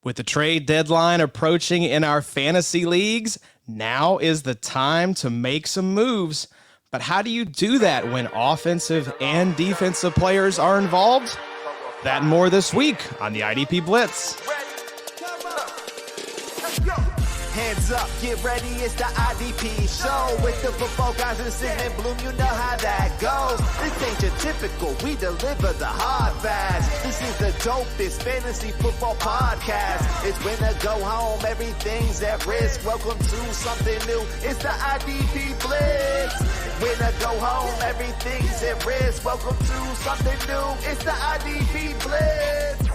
With the trade deadline approaching in our fantasy leagues, now is the time to make some moves. But how do you do that when offensive and defensive players are involved? That and more this week on the IDP Blitz. Hands up, get ready, it's the IDP Show. With the football guys and Sigmund Bloom, you know how that goes. This ain't your typical, we deliver the hard fast. This is the dopest fantasy football podcast. It's when to go home, everything's at risk. Welcome to something new, it's the IDP Blitz. When to go home, everything's at risk. Welcome to something new, it's the IDP Blitz.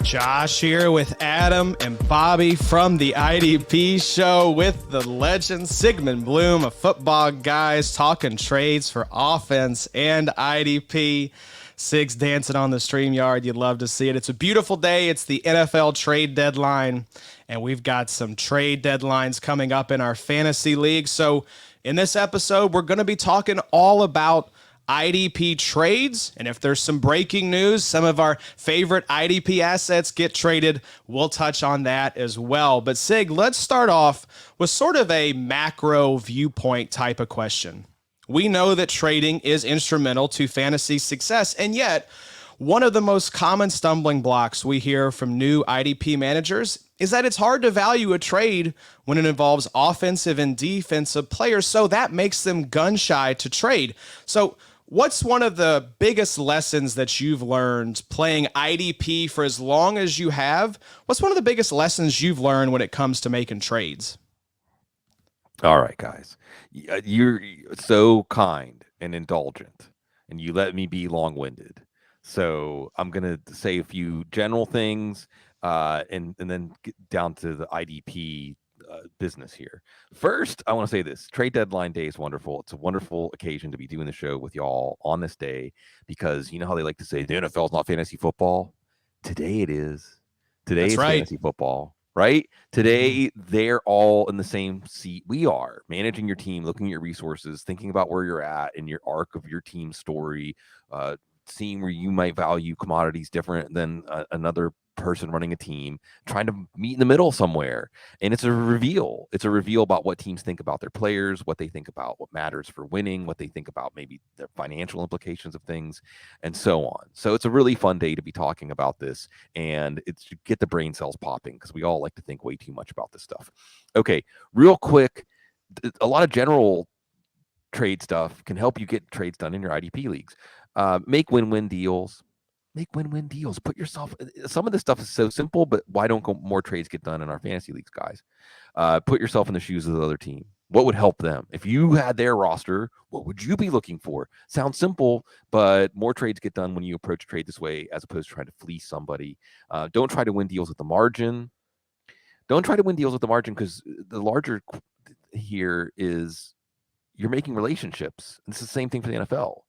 Josh here with Adam and Bobby from the IDP Show with the legend Sigmund Bloom of Footballguys, talking trades for offense and IDP. Sig's dancing on the StreamYard. You'd love to see it. It's a beautiful day. It's the NFL trade deadline, and we've got some trade deadlines coming up in our fantasy league. So in this episode, we're going to be talking all about IDP trades, and if there's some breaking news, some of our favorite IDP assets get traded, we'll touch on that as well. But Sig, let's start off with sort of a macro viewpoint type of question. We know that trading is instrumental to fantasy success, and yet one of the most common stumbling blocks we hear from new IDP managers is that it's hard to value a trade when it involves offensive and defensive players, so that makes them gun shy to trade. So what's one of the biggest lessons that you've learned playing IDP for as long as you have? What's one of the biggest lessons you've learned when it comes to making trades? All right, guys. You're so kind and indulgent, and you let me be long-winded. So I'm going to say a few general things and then get down to the IDP business here. First, I want to say this. Trade deadline day is wonderful. It's a wonderful occasion to be doing the show with y'all on this day because you know how they like to say the NFL is not fantasy football? Today it is. Today That's is right. fantasy football, right? Today they're all in the same seat we are, managing your team, looking at your resources, thinking about where you're at in your arc of your team story, seeing where you might value commodities different than another person running a team, trying to meet in the middle somewhere. And it's a reveal. It's a reveal about what teams think about their players, what they think about what matters for winning, what they think about maybe the financial implications of things, and so on. So it's a really fun day to be talking about this, and it's to get the brain cells popping because we all like to think way too much about this stuff. Okay, real quick, a lot of general trade stuff can help you get trades done in your IDP leagues. Make win-win deals. Make win-win deals. Put yourself. Some of this stuff is so simple, but why don't more trades get done in our fantasy leagues, guys? Put yourself in the shoes of the other team. What would help them? If you had their roster, what would you be looking for? Sounds simple, but more trades get done when you approach trade this way, as opposed to trying to fleece somebody. Don't try to win deals at the margin. Don't try to win deals at the margin because the larger here is you're making relationships. It's the same thing for the NFL.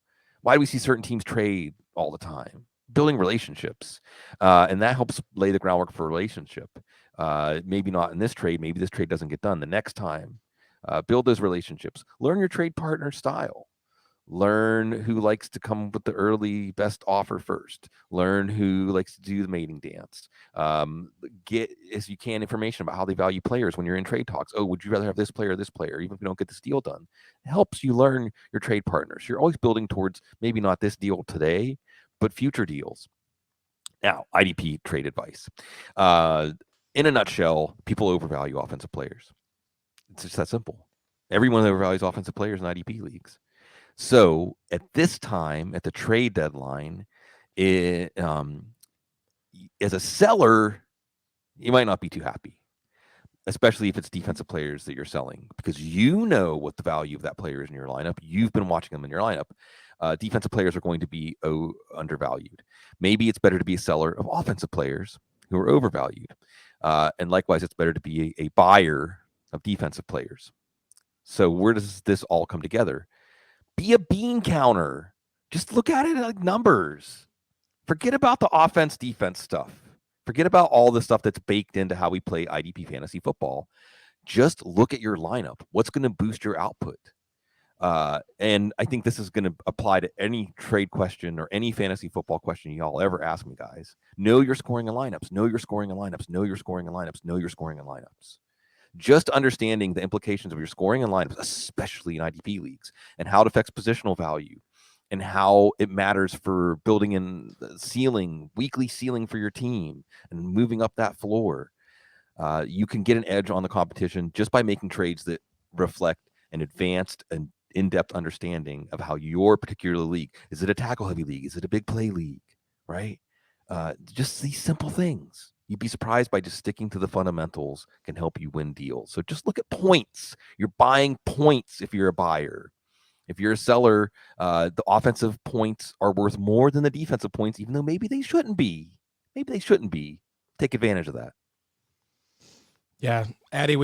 Why do we see certain teams trade all the time? Building relationships, and that helps lay the groundwork for a relationship. Maybe not in this trade. Maybe this trade doesn't get done the next time. Build those relationships. Learn your trade partner style. Learn who likes to come with the early best offer first. Learn who likes to do the mating dance. Get as you can information about how they value players when you're in trade talks. Oh, would you rather have this player or this player? Even if you don't get this deal done, it helps you learn your trade partners. You're always building towards maybe not this deal today, but future deals. Now, IDP trade advice. In a nutshell, people overvalue offensive players. It's just that simple. Everyone overvalues offensive players in IDP leagues. So at this time, at the trade deadline, as a seller, you might not be too happy, especially if it's defensive players that you're selling, because you know what the value of that player is in your lineup. You've been watching them in your lineup. Defensive players are going to be undervalued. Maybe it's better to be a seller of offensive players who are overvalued. And likewise, it's better to be a buyer of defensive players. So where does this all come together? Be a bean counter. Just look at it like numbers. Forget about the offense, defense stuff. Forget about all the stuff that's baked into how we play IDP fantasy football. Just look at your lineup. What's going to boost your output? And I think this is going to apply to any trade question or any fantasy football question y'all ever ask me, guys. Know your scoring and lineups. Know your scoring and lineups. Know your scoring and lineups. Know your scoring and lineups. Just understanding the implications of your scoring and lineups, especially in IDP leagues, and how it affects positional value, and how it matters for building in the ceiling, weekly ceiling for your team, and moving up that floor. You can get an edge on the competition just by making trades that reflect an advanced and in-depth understanding of how your particular league, is it a tackle heavy league? Is it a big play league? Right? Just these simple things. You'd be surprised by just sticking to the fundamentals can help you win deals. So just look at points. You're buying points if you're a buyer. If you're a seller, the offensive points are worth more than the defensive points, even though maybe they shouldn't be. Maybe they shouldn't be. Take advantage of that. Yeah, Addy,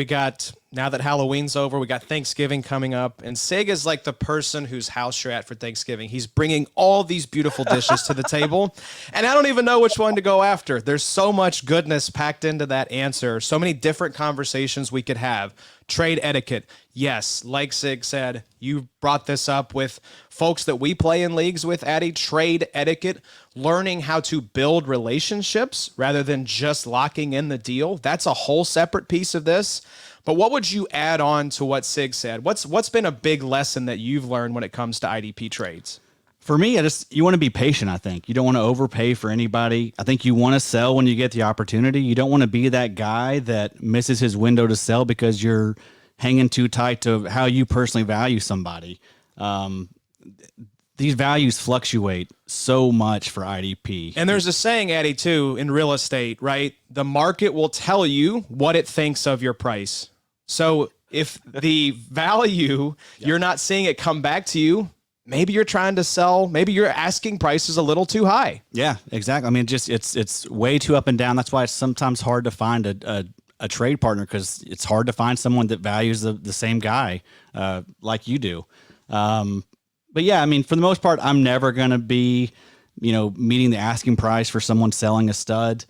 now that Halloween's over, we got Thanksgiving coming up, and Sig is like the person whose house you're at for Thanksgiving. He's bringing all these beautiful dishes to the table, and I don't even know which one to go after. There's so much goodness packed into that answer, so many different conversations we could have. Trade etiquette. Yes, like Sig said, you brought this up with folks that we play in leagues with, Addy. Trade etiquette, learning how to build relationships rather than just locking in the deal. That's a whole separate piece of this. But what would you add on to what Sig said? What's been a big lesson that you've learned when it comes to IDP trades? For me, you want to be patient, I think. You don't want to overpay for anybody. I think you want to sell when you get the opportunity. You don't want to be that guy that misses his window to sell because you're hanging too tight to how you personally value somebody. These values fluctuate so much for IDP. And there's a saying, Addy, too, in real estate, right? The market will tell you what it thinks of your price. So if the value, you're not seeing it come back to you, maybe you're trying to sell, maybe your asking price is a little too high. Yeah, exactly. I mean, it's way too up and down. That's why it's sometimes hard to find a trade partner, because it's hard to find someone that values the same guy like you do. But yeah, I mean, for the most part, I'm never going to be, meeting the asking price for someone selling a stud.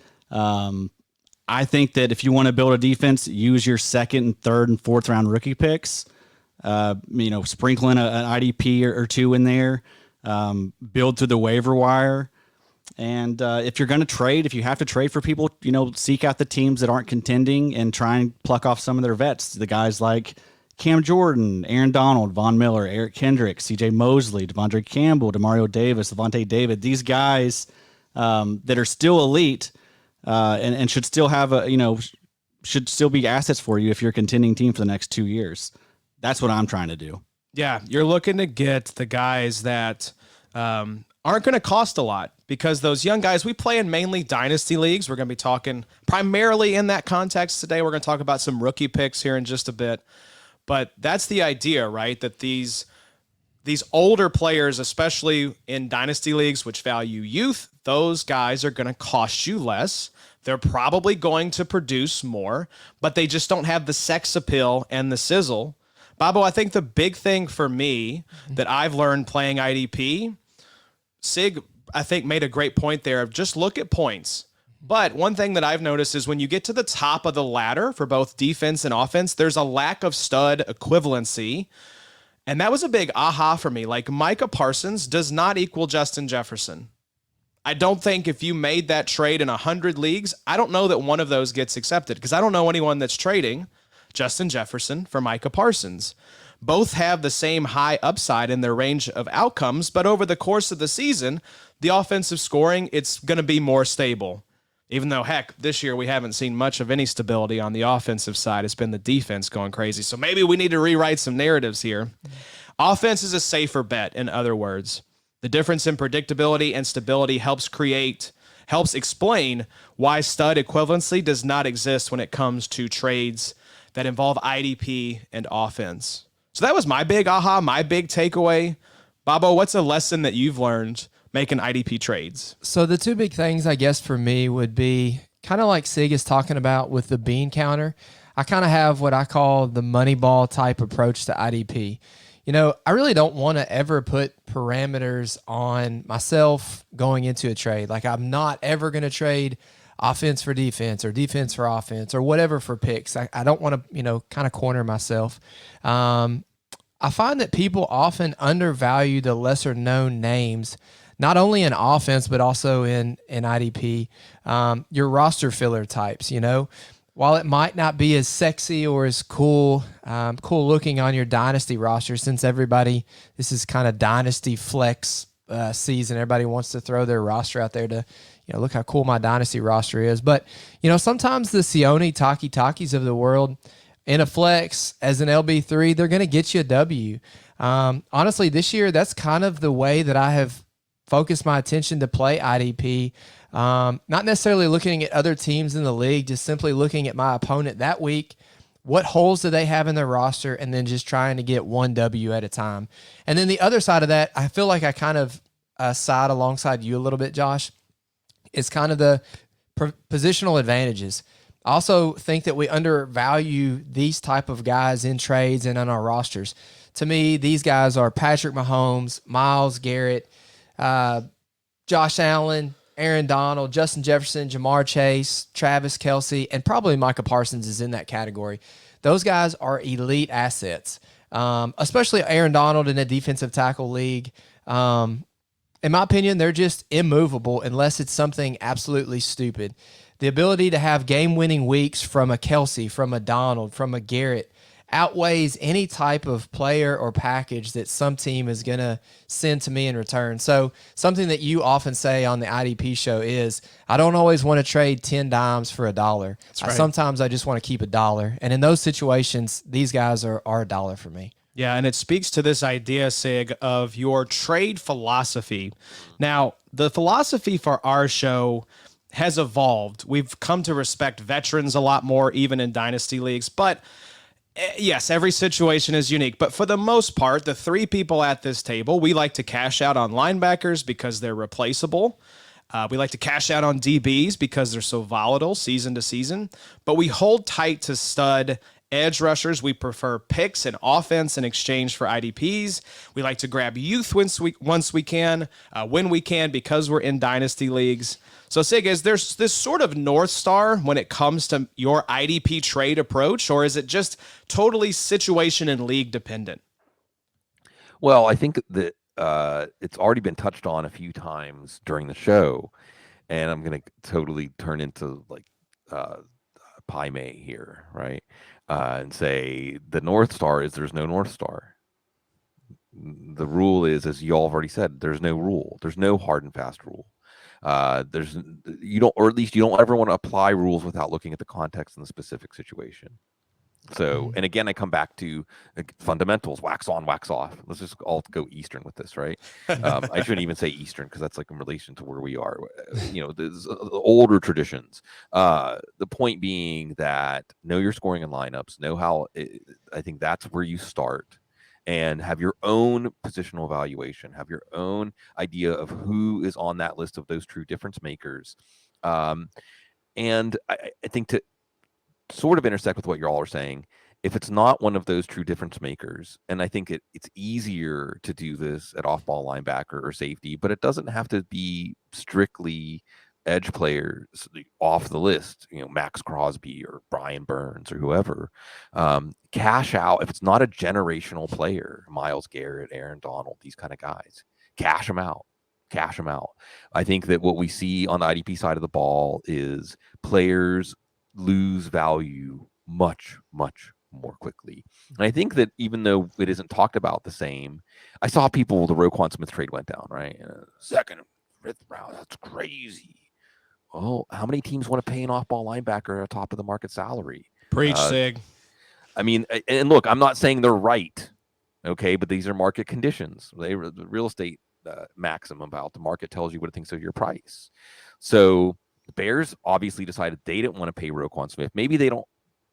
I think that if you want to build a defense, use your second and third and fourth round rookie picks. Sprinkling an IDP or two in there, build through the waiver wire. And if you're going to trade, if you have to trade for people, seek out the teams that aren't contending and try and pluck off some of their vets. The guys like Cam Jordyn, Aaron Donald, Von Miller, Eric Kendricks, CJ Mosley, Devondre Campbell, Demario Davis, Levante David, these guys that are still elite and should still have should still be assets for you if you're a contending team for the next 2 years. That's what I'm trying to do. Yeah, you're looking to get the guys that aren't going to cost a lot, because those young guys, we play in mainly dynasty leagues. We're going to be talking primarily in that context today. We're going to talk about some rookie picks here in just a bit. But that's the idea, right? That these older players, especially in dynasty leagues, which value youth, those guys are going to cost you less. They're probably going to produce more, but they just don't have the sex appeal and the sizzle. Bobo, I think the big thing for me that I've learned playing IDP, Sig, I think, made a great point there of just look at points. But one thing that I've noticed is when you get to the top of the ladder for both defense and offense, there's a lack of stud equivalency. And that was a big aha for me. Like, Micah Parsons does not equal Justin Jefferson. I don't think if you made that trade in 100 leagues, I don't know that one of those gets accepted, because I don't know anyone that's trading Justin Jefferson for Micah Parsons. Both have the same high upside in their range of outcomes, but over the course of the season, the offensive scoring, it's going to be more stable. Even though, heck, this year we haven't seen much of any stability on the offensive side. It's been the defense going crazy. So maybe we need to rewrite some narratives here. Offense is a safer bet, in other words. The difference in predictability and stability helps explain why stud equivalency does not exist when it comes to trades that involve IDP and offense. So that was my big aha, my big takeaway. Bobo, what's a lesson that you've learned making IDP trades? So the two big things, I guess, for me would be kind of like Sig is talking about with the bean counter. I kind of have what I call the Moneyball type approach to IDP. I really don't want to ever put parameters on myself going into a trade. Like, I'm not ever going to trade offense for defense or defense for offense or whatever for picks. I don't want to, kind of corner myself. I find that people often undervalue the lesser known names, not only in offense, but also in IDP, your roster filler types, while it might not be as sexy or as cool looking on your dynasty roster, since this is kind of dynasty flex season. Everybody wants to throw their roster out there to, look how cool my dynasty roster is. But, sometimes the Sione Takis of the world in a flex as an LB3, they're going to get you a W. Honestly, this year, that's kind of the way that I have focused my attention to play IDP. Not necessarily looking at other teams in the league, just simply looking at my opponent that week. What holes do they have in their roster? And then just trying to get one W at a time. And then the other side of that, I feel like I kind of side alongside you a little bit, Josh. It's kind of the positional advantages. I also think that we undervalue these type of guys in trades and on our rosters. To me, these guys are Patrick Mahomes, Myles Garrett, Josh Allen, Aaron Donald, Justin Jefferson, Jamar Chase, Travis Kelce, and probably Micah Parsons is in that category. Those guys are elite assets, especially Aaron Donald in a defensive tackle league. In my opinion, they're just immovable unless it's something absolutely stupid. The ability to have game-winning weeks from a Kelce, from a Donald, from a Garrett outweighs any type of player or package that some team is going to send to me in return. So something that you often say on the IDP show is, I don't always want to trade 10 dimes for $1. Right. Sometimes I just want to keep $1. And in those situations, these guys are $1 for me. Yeah, and it speaks to this idea, Sig, of your trade philosophy. Now, the philosophy for our show has evolved. We've come to respect veterans a lot more, even in dynasty leagues. But yes, every situation is unique. But for the most part, the three people at this table, we like to cash out on linebackers because they're replaceable. We like to cash out on DBs because they're so volatile season to season. But we hold tight to stud edge rushers. We prefer picks and offense in exchange for IDPs. We like to grab youth once we can, when we can, because we're in dynasty leagues. So, Sig, is there this sort of North Star when it comes to your IDP trade approach, or is it just totally situation and league dependent? Well, I think that it's already been touched on a few times during the show, and I'm going to totally turn into like Pi May here, right? And say the North Star is there's no North Star. The rule is, as you all have already said, there's no rule. There's no hard and fast rule. You don't ever want to apply rules without looking at the context and the specific situation. So, and again, I come back to fundamentals: wax on, wax off. Let's just all go Eastern with this, right? I shouldn't even say Eastern because that's like in relation to where we are. There's older traditions. The point being that know your scoring and lineups. Know how. I think that's where you start, and have your own positional evaluation. Have your own idea of who is on that list of those true difference makers. And I think to sort of intersect with what you all are saying, if it's not one of those true difference makers, and I think it's easier to do this at off-ball linebacker or safety, but it doesn't have to be strictly edge players off the list, Max Crosby or Brian Burns or whoever. Cash out if it's not a generational player, Myles Garrett, Aaron Donald, these kind of guys. Cash them out. I think that what we see on the IDP side of the ball is players lose value much, much more quickly. And I think that even though it isn't talked about the same, I saw people, the Roquan Smith trade went down, right? Second, fifth round, that's crazy. Well, how many teams want to pay an off-ball linebacker at top of the market salary? Preach, Sig. I mean, and look, I'm not saying they're right, okay, but these are market conditions. The real estate maximum about the market tells you what it thinks of your price. So the Bears obviously decided they didn't want to pay Roquan Smith. Maybe they don't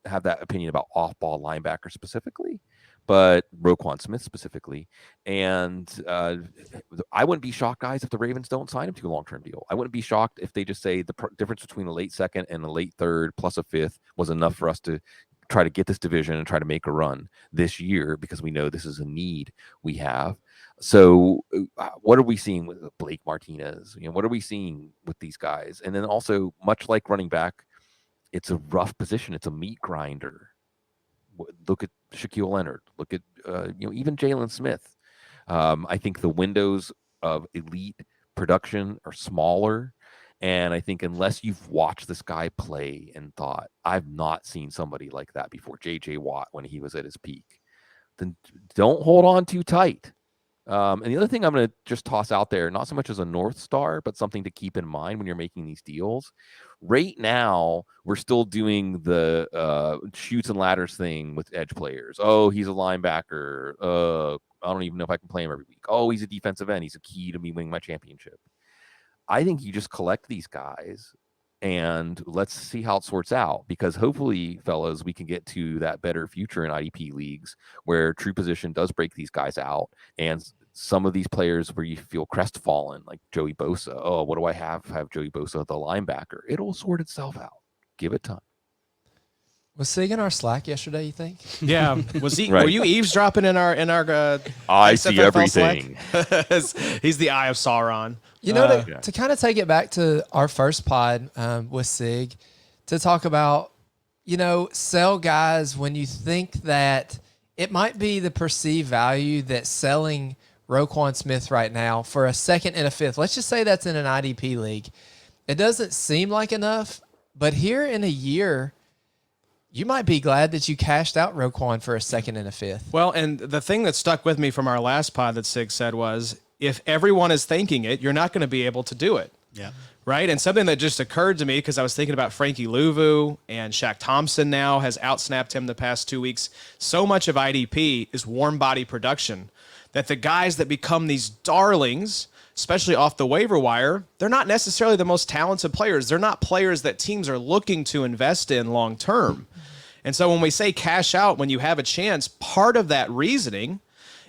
have that opinion about off-ball linebacker specifically, but Roquan Smith specifically. And I wouldn't be shocked, guys, if the Ravens don't sign him to a long-term deal. I wouldn't be shocked if they just say the difference between a late second and a late third plus a fifth was enough for us to try to get this division and try to make a run this year, because we know this is a need we have. So what are we seeing with Blake Martinez? What are we seeing with these guys? And then also, much like running back, it's a rough position. It's a meat grinder. Look at Shaquille Leonard. Look at even Jaelan Smith. I think the windows of elite production are smaller. And I think unless you've watched this guy play and thought, I've not seen somebody like that before, J.J. Watt when he was at his peak, then don't hold on too tight. And the other thing I'm going to just toss out there, not so much as a North Star, but something to keep in mind when you're making these deals. Right now, we're still doing the shoots and ladders thing with edge players. Oh, he's a linebacker. I don't even know if I can play him every week. Oh, he's a defensive end. He's a key to me winning my championship. I think you just collect these guys and let's see how it sorts out, because hopefully, fellas, we can get to that better future in IDP leagues where true position does break these guys out, and some of these players where you feel crestfallen, like Joey Bosa. Oh, what do I have Joey Bosa at the linebacker? It'll sort itself out. Give it time. Was Sig in our Slack yesterday, you think? Yeah. Was he? Right. Were you eavesdropping in our I see XFFL everything. Slack? He's the Eye of Sauron. You know, to kind of take it back to our first pod with Sig, to talk about, sell guys when you think that it might be the perceived value that selling Roquan Smith right now for a second and a fifth. Let's just say that's in an IDP league. It doesn't seem like enough, but here in a year, you might be glad that you cashed out Roquan for a second and a fifth. Well, and the thing that stuck with me from our last pod that Sig said was, if everyone is thinking it, you're not going to be able to do it. Yeah. Right? And something that just occurred to me, because I was thinking about Frankie Louvu, and Shaq Thompson now has outsnapped him the past 2 weeks. So much of IDP is warm body production that the guys that become these darlings, especially off the waiver wire, they're not necessarily the most talented players. They're not players that teams are looking to invest in long term. And so when we say cash out when you have a chance, part of that reasoning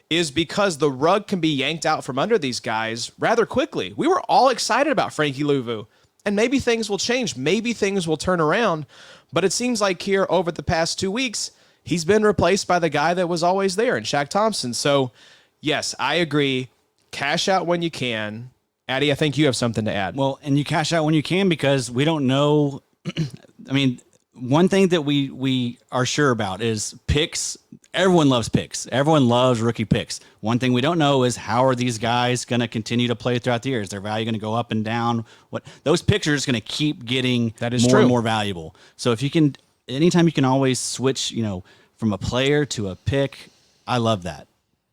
is because the rug can be yanked out from under these guys rather quickly. We were all excited about Frankie Louvu, and maybe things will change. Maybe things will turn around. But it seems like here over the past 2 weeks, he's been replaced by the guy that was always there in Shaq Thompson. So, yes, I agree. Cash out when you can. Addy, I think you have something to add. Well, and you cash out when you can, because we don't know. I mean, one thing that we are sure about is picks. Everyone loves picks. Everyone loves rookie picks. One thing we don't know is how are these guys going to continue to play throughout the year? Is their value going to go up and down? What those picks are just going to keep getting more and more valuable. So if you can, anytime you can always switch, from a player to a pick, I love that.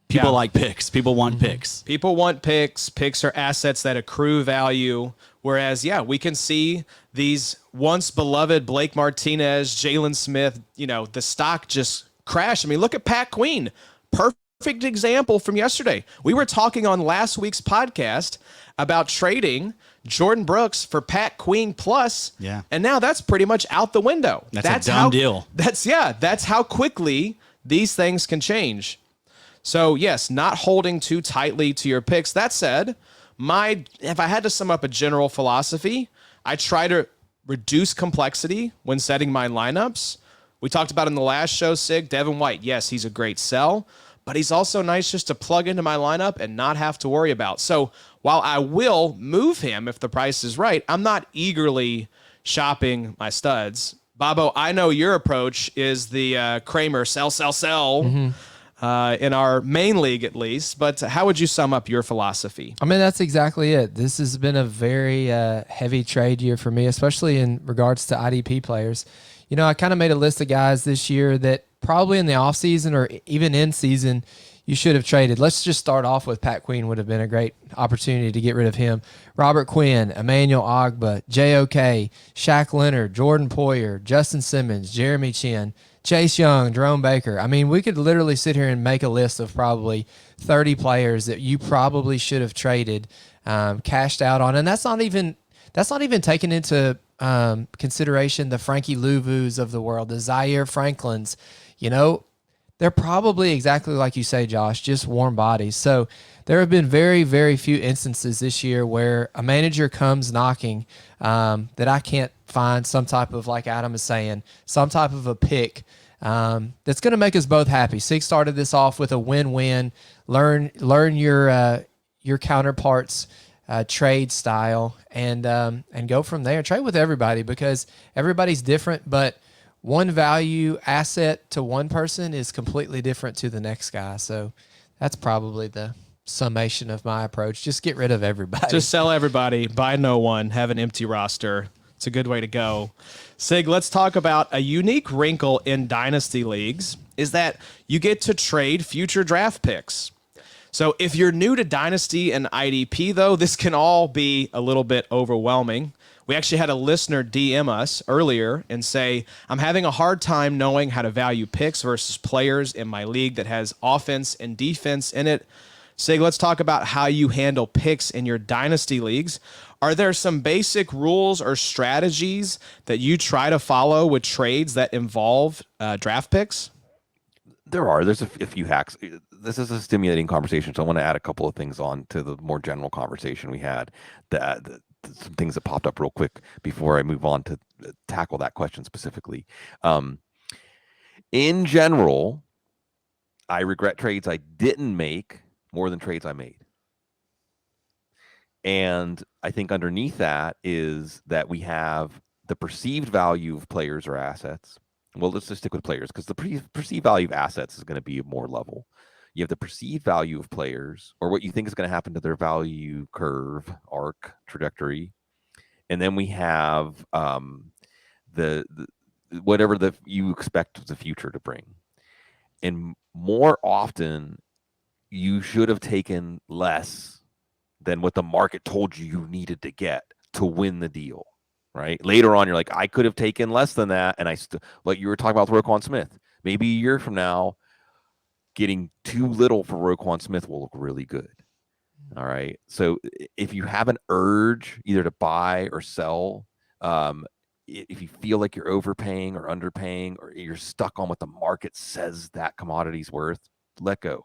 People like picks. People want picks. People want picks. Picks are assets that accrue value. Whereas, we can see these once beloved Blake Martinez, Jaelan Smith, the stock just crash. I mean, look at Pat Queen. Perfect example from yesterday. We were talking on last week's podcast about trading Jordyn Brooks for Pat Queen plus. Yeah. And now that's pretty much out the window. That's a dumb deal. That's how quickly these things can change. So, yes, not holding too tightly to your picks. That said, if I had to sum up a general philosophy, I try to reduce complexity when setting my lineups. We talked about in the last show, Sig, Devin White. Yes, he's a great sell, but he's also nice just to plug into my lineup and not have to worry about. So while I will move him if the price is right, I'm not eagerly shopping my studs. Bobo, I know your approach is the Kramer sell. Mm-hmm. In our main league, at least. But how would you sum up your philosophy? I mean, that's exactly it. This has been a very heavy trade year for me, especially in regards to IDP players. I kind of made a list of guys this year that probably in the offseason or even in season you should have traded. Let's just start off with Pat Queen. Would have been a great opportunity to get rid of him. Robert Quinn, Emmanuel Ogbah, J.O.K., Shaq Leonard, Jordan Poyer, Justin Simmons, Jeremy Chin, Chase Young, Jerome Baker. I mean, we could literally sit here and make a list of probably 30 players that you probably should have traded, cashed out on. And that's not even taking into consideration the Frankie Louvus of the world, the Zaire Franklins. They're probably exactly like you say, Josh, just warm bodies. So there have been very, very few instances this year where a manager comes knocking that I can't find some type of, like Adam is saying, some type of a pick that's going to make us both happy. Sig started this off with a win-win. Learn your counterparts' trade style and go from there. Trade with everybody because everybody's different, but one value asset to one person is completely different to the next guy. So that's probably the summation of my approach. Just get rid of everybody. Just sell everybody, buy no one, have an empty roster. It's a good way to go. Sig, let's talk about a unique wrinkle in Dynasty leagues is that you get to trade future draft picks. So if you're new to Dynasty and IDP, though, this can all be a little bit overwhelming. We actually had a listener DM us earlier and say, I'm having a hard time knowing how to value picks versus players in my league that has offense and defense in it. Sig, let's talk about how you handle picks in your Dynasty leagues. Are there some basic rules or strategies that you try to follow with trades that involve draft picks? There are. There's a few hacks. This is a stimulating conversation, so I want to add a couple of things on to the more general conversation we had. Some things that popped up real quick before I move on to tackle that question specifically. In general, I regret trades I didn't make more than trades I made. And I think underneath that is that we have the perceived value of players or assets. Well, let's just stick with players because the perceived value of assets is going to be more level. You have the perceived value of players or what you think is going to happen to their value curve, arc, trajectory. And then we have the whatever you expect the future to bring. And more often, you should have taken less than what the market told you needed to get to win the deal, right? Later on, you're like, I could have taken less than that. And like you were talking about with Roquan Smith, maybe a year from now, getting too little for Roquan Smith will look really good. All right. So if you have an urge either to buy or sell, if you feel like you're overpaying or underpaying, or you're stuck on what the market says that commodity's worth, let go.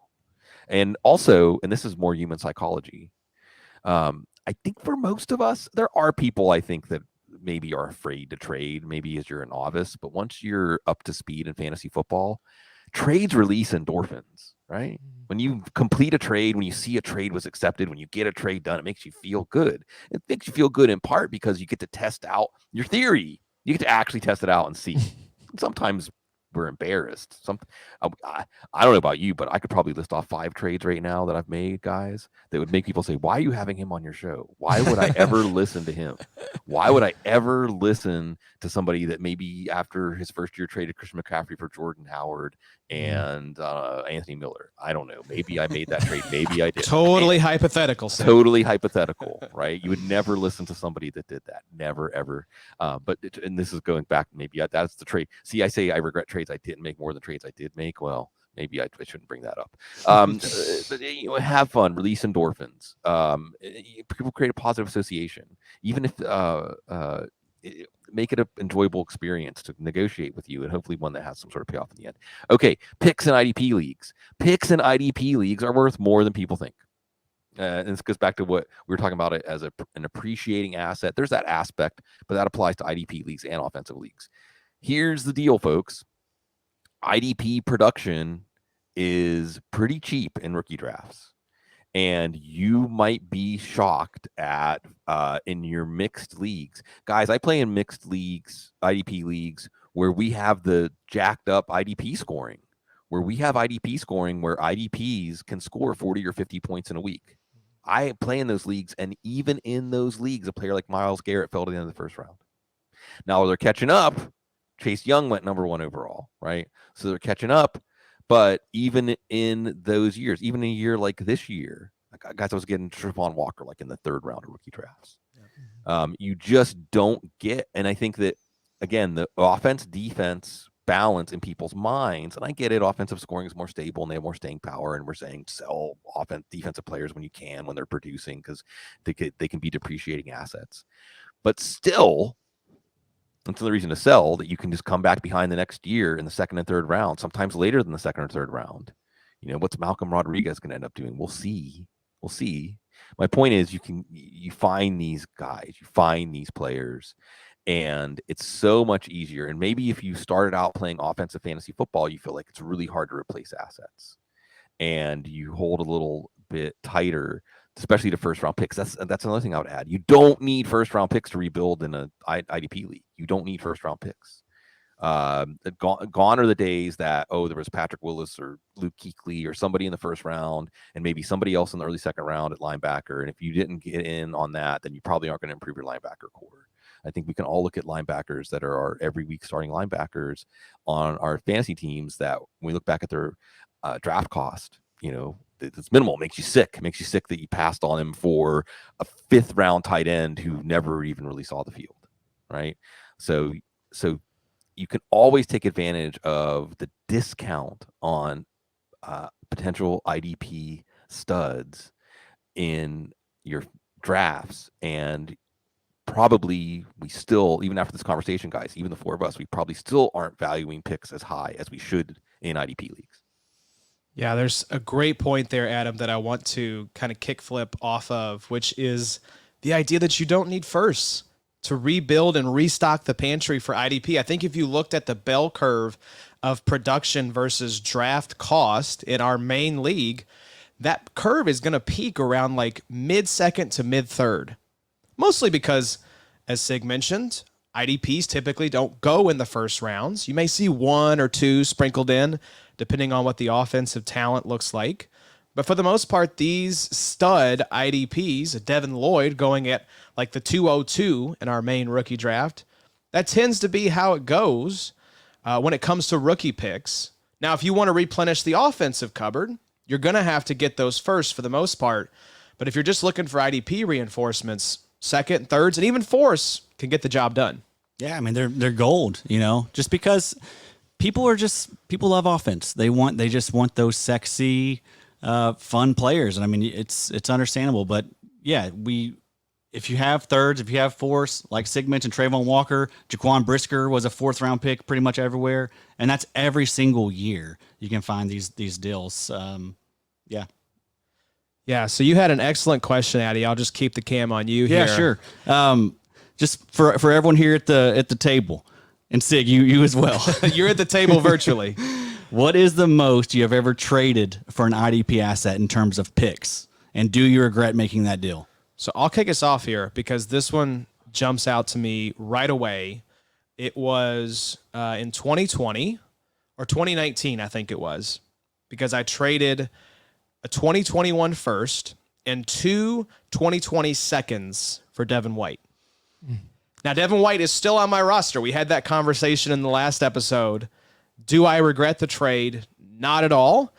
And also, and this is more human psychology, I think for most of us, there are people I think that maybe are afraid to trade, maybe as you're a novice, but once you're up to speed in fantasy football, trades release endorphins, right? When you complete a trade, when you see a trade was accepted, when you get a trade done, it makes you feel good. It makes you feel good in part because you get to test out your theory. You get to actually test it out and see. Sometimes we're embarrassed. I don't know about you, but I could probably list off 5 trades right now that I've made, guys, that would make people say, why are you having him on your show? Why would I ever listen to him? Why would I ever listen to somebody that maybe after his first year traded Christian McCaffrey for Jordan Howard and Anthony Miller? I don't know. Maybe I made that trade. Maybe I did. Totally hypothetical. Sam. Totally hypothetical, right? You would never listen to somebody that did that. Never, ever. And this is going back. Maybe that's the trade. See, I say I regret trades I didn't make more than trades I did make. Well, maybe I shouldn't bring that up. But have fun, release endorphins. People create a positive association, even if make it an enjoyable experience to negotiate with you, and hopefully one that has some sort of payoff in the end. Okay, picks in IDP leagues. Picks in IDP leagues are worth more than people think. And this goes back to what we were talking about it as an appreciating asset. There's that aspect, but that applies to IDP leagues and offensive leagues. Here's the deal, folks. IDP production is pretty cheap in rookie drafts. And you might be shocked at in your mixed leagues. Guys, I play in mixed leagues, IDP leagues, where we have the jacked up IDP scoring, where IDPs can score 40 or 50 points in a week. I play in those leagues, and even in those leagues, a player like Myles Garrett fell to the end of the first round. Now they're catching up. Chase Young went number 1 overall, right? So they're catching up. But even in those years, even in a year like this year, guys, I was getting Trevon Walker like in the 3rd round of rookie drafts. You just don't get, and I think that, again, the offense-defense balance in people's minds, and I get it, offensive scoring is more stable and they have more staying power, and we're saying sell defensive players when you can, when they're producing, because they can be depreciating assets. But still, that's the reason to sell, that you can just come back behind the next year in the 2nd and 3rd round, sometimes later than the 2nd or 3rd round. You know, what's Malcolm Rodriguez going to end up doing? We'll see. My point is, you find these guys, you find these players, and it's so much easier. And maybe if you started out playing offensive fantasy football, you feel like it's really hard to replace assets, and you hold a little bit tighter, especially to 1st round picks. That's another thing I would add. You don't need 1st round picks to rebuild in a IDP league. You don't need 1st round picks. Gone are the days that, there was Patrick Willis or Luke Kuechly or somebody in the first round and maybe somebody else in the early second round at linebacker. And if you didn't get in on that, then you probably aren't going to improve your linebacker core. I think we can all look at linebackers that are our every week starting linebackers on our fantasy teams that when we look back at their draft cost, it's minimal. It makes you sick. It makes you sick that you passed on him for a 5th round tight end who never even really saw the field, right? So you can always take advantage of the discount on potential IDP studs in your drafts. And probably we still, even after this conversation, guys, even the 4 of us, we probably still aren't valuing picks as high as we should in IDP leagues. Yeah, there's a great point there, Adam, that I want to kind of kickflip off of, which is the idea that you don't need firsts to rebuild and restock the pantry for IDP. I think if you looked at the bell curve of production versus draft cost in our main league, that curve is going to peak around like mid-second to mid-third. Mostly because, as Sig mentioned, IDPs typically don't go in the first rounds. You may see 1 or 2 sprinkled in, depending on what the offensive talent looks like. But for the most part, these stud IDPs, Devin Llyod going at like the 202 in our main rookie draft, that tends to be how it goes when it comes to rookie picks. Now, if you want to replenish the offensive cupboard, you're going to have to get those first for the most part. But if you're just looking for IDP reinforcements, second, thirds, and even fourths can get the job done. Yeah, I mean, they're gold, just because people love offense. They just want those sexy, fun players. And I mean, it's understandable, but yeah, if you have thirds, if you have fourths, like Sig mentioned, Trayvon Walker, Jaquan Brisker was a 4th round pick pretty much everywhere. And that's every single year you can find these deals. Yeah. Yeah, so you had an excellent question, Addy. I'll just keep the cam on you here. Yeah, sure. Just for everyone here at the table, and Sig, you as well. You're at the table virtually. What is the most you have ever traded for an IDP asset in terms of picks? And do you regret making that deal? So I'll kick us off here because this one jumps out to me right away. It was in 2020 or 2019, I think it was, because I traded a 2021 first and 2 2020 seconds for Devin White. Now, Devin White is still on my roster. We had that conversation in the last episode. Do I regret the trade? Not at all.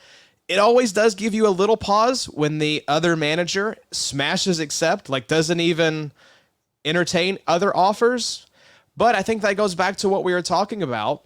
It always does give you a little pause when the other manager smashes accept, like doesn't even entertain other offers. But I think that goes back to what we were talking about.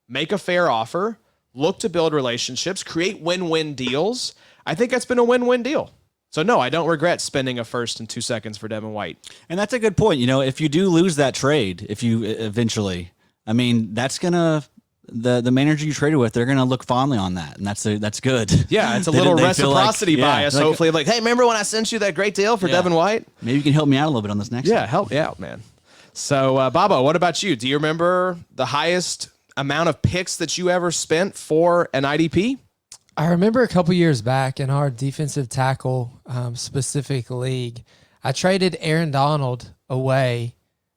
Make a fair offer, look to build relationships, create win-win deals. I think that's been a win-win deal. So no, I don't regret spending a first and 2 seconds for Devin White. And that's a good point. If you do lose that trade, if you eventually, I mean, that's gonna the manager you traded with, they're gonna look fondly on that, and that's good. Yeah, it's a little reciprocity bias. Like, hopefully, like, hey, remember when I sent you that great deal for Devin White? Maybe you can help me out a little bit on this next. Yeah, help me out, man. So, Babo, what about you? Do you remember the highest amount of picks that you ever spent for an IDP? I remember a couple years back in our defensive tackle specific league, I traded Aaron Donald away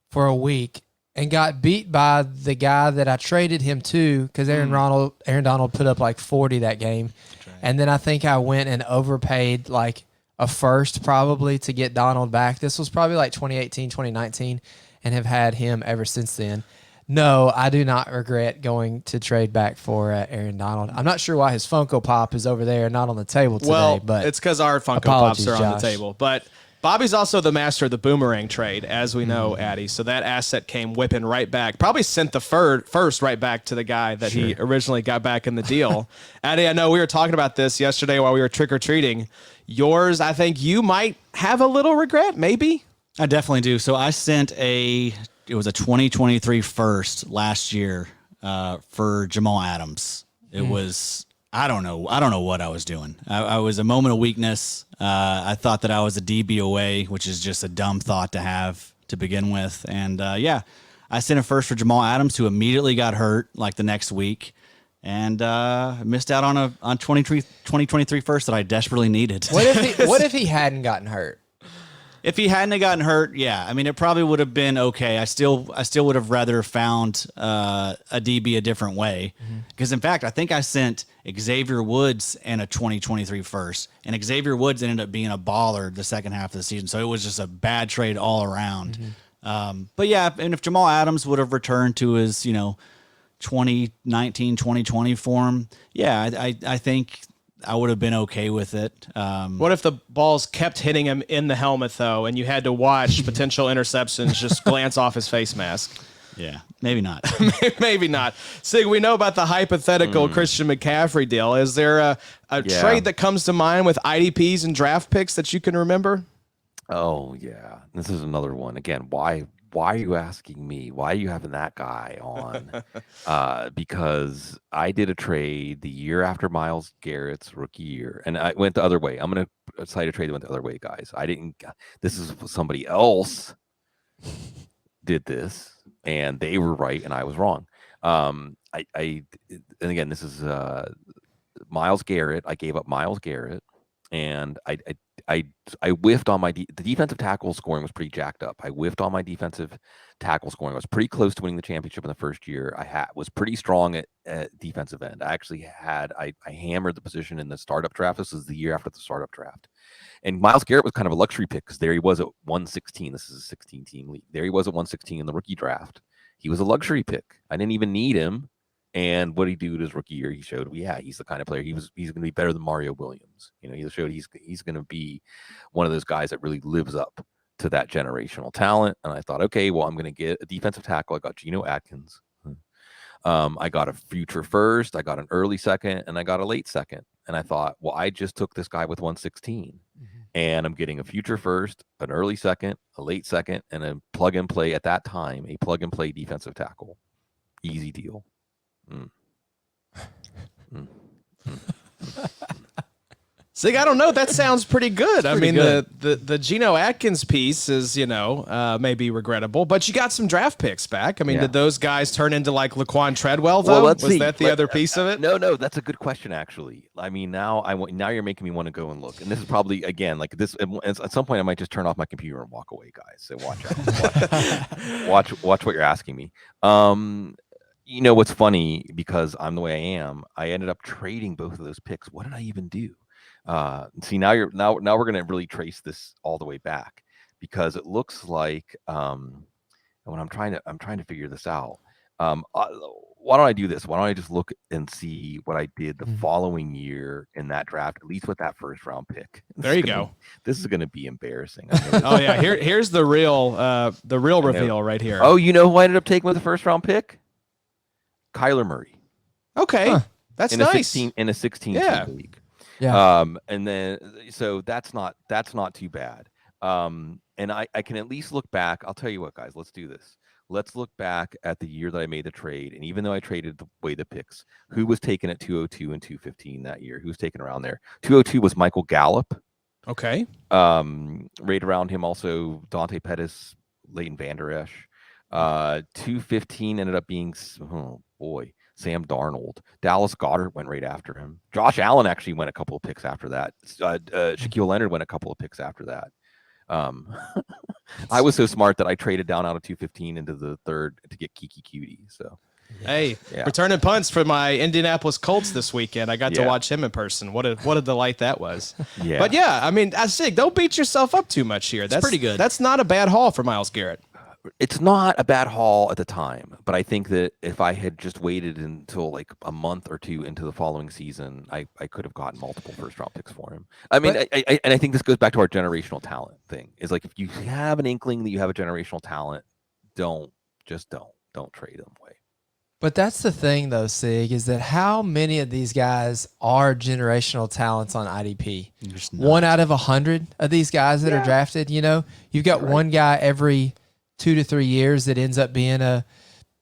for a week and got beat by the guy that I traded him to because Aaron Donald put up like 40 that game. Right. And then I think I went and overpaid like a first probably to get Donald back. This was probably like 2018, 2019, and have had him ever since then. No, I do not regret going to trade back for Aaron Donald. I'm not sure why his Funko Pop is over there, not on the table today. But it's because our Funko Pops are on the table. But Bobby's also the master of the boomerang trade, as we know, Addy. So that asset came whipping right back. Probably sent the first right back to the guy that he originally got back in the deal. Addy, I know we were talking about this yesterday while we were trick-or-treating. Yours, I think you might have a little regret, maybe? I definitely do. So I sent it was a 2023 first last year for Jamal Adams. It was, I don't know what I was doing. I was a moment of weakness. I thought that I was a DB away, which is just a dumb thought to have to begin with. And I sent a first for Jamal Adams, who immediately got hurt like the next week. And missed out on 2023 first that I desperately needed. What if he hadn't gotten hurt? If he hadn't have gotten hurt, yeah, I mean, it probably would have been okay. I still would have rather found a DB a different way. Because in fact, I think I sent Xavier Woods and a 2023 first, and Xavier Woods ended up being a baller the second half of the season. So it was just a bad trade all around. But yeah, and if Jamal Adams would have returned to his, 2019, 2020 form, yeah, I think I would have been okay with it. What if the balls kept hitting him in the helmet, though, and you had to watch potential interceptions just glance off his face mask? Yeah, maybe not. Maybe not. Sig, we know about the hypothetical Christian McCaffrey deal. Is there a trade that comes to mind with IDPs and draft picks that you can remember? Oh, yeah. This is another one. Again, why are you asking me? Why are you having that guy on? Because I did a trade the year after Myles Garrett's rookie year, and I went the other way. I'm going to cite a trade that went the other way, guys. This is somebody else did this, and they were right, and I was wrong. And again, this is Myles Garrett. I gave up Myles Garrett, and I whiffed on the defensive tackle scoring was pretty jacked up. I whiffed on my defensive tackle scoring. I was pretty close to winning the championship in the first year. Was pretty strong at defensive end. I hammered the position in the startup draft. This is the year after the startup draft. And Myles Garrett was kind of a luxury pick because there he was at 116. This is a 16-team league. There he was at 116 in the rookie draft. He was a luxury pick. I didn't even need him. And what did he do in his rookie year? He showed, he's the kind of player he's going to be better than Mario Williams. He showed he's going to be one of those guys that really lives up to that generational talent. And I thought, okay, well, I'm going to get a defensive tackle. I got Geno Atkins. I got a future first. I got an early second, and I got a late second. And I thought, well, I just took this guy with 116, and I'm getting a future first, an early second, a late second, and a plug and play at that time, a plug and play defensive tackle. Easy deal. Sig, I don't know. That sounds pretty good. I mean, good. the Geno Atkins piece is, maybe regrettable, but you got some draft picks back. I mean, did those guys turn into like Laquan Treadwell, though? Well, let's see. That the other piece of it? No, that's a good question, actually. I mean, now you're making me want to go and look. And this is probably, again, like this, at some point I might just turn off my computer and walk away, guys. So watch out. watch what you're asking me. What's funny, because I'm the way I am, I ended up trading both of those picks. What did I even do? See, now we're going to really trace this all the way back, because it looks like when I'm trying to figure this out. Why don't I do this? Why don't I just look and see what I did the following year in that draft, at least with that first round pick. There you go. This is going to be embarrassing. Oh yeah, here's the real reveal right here. Oh, you know who I ended up taking with the first round pick? Kyler Murray. Okay, that's nice. In a 16 team league. Yeah. And then so that's not too bad. And I can at least look back. I'll tell you what, guys, let's do this. Let's look back at the year that I made the trade. And even though I traded away the picks, who was taken at 202 and 215 that year? Who was taken around there? 202 was Michael Gallup. Okay. Right around him also Dante Pettis, Leighton Vander Esch. 215 ended up being, Sam Darnold. Dallas Goedert went right after him. Josh Allen actually went a couple of picks after that. Shaquille Leonard went a couple of picks after that. I was so smart that I traded down out of 215 into the third to get Kiki Cutie. So, hey, returning punts for my Indianapolis Colts this weekend. I got to watch him in person. What a delight that was. Yeah. But yeah, I mean, don't beat yourself up too much here. That's pretty good. That's not a bad haul for Myles Garrett. It's not a bad haul at the time, but I think that if I had just waited until like a month or two into the following season, I could have gotten multiple first round picks for him. I mean, I think this goes back to our generational talent thing. Is like, if you have an inkling that you have a generational talent, don't trade them away. But that's the thing, though, Sig, is that how many of these guys are generational talents on IDP? 1 out of 100 of these guys that are drafted. You've got one guy every 2 to 3 years that ends up being a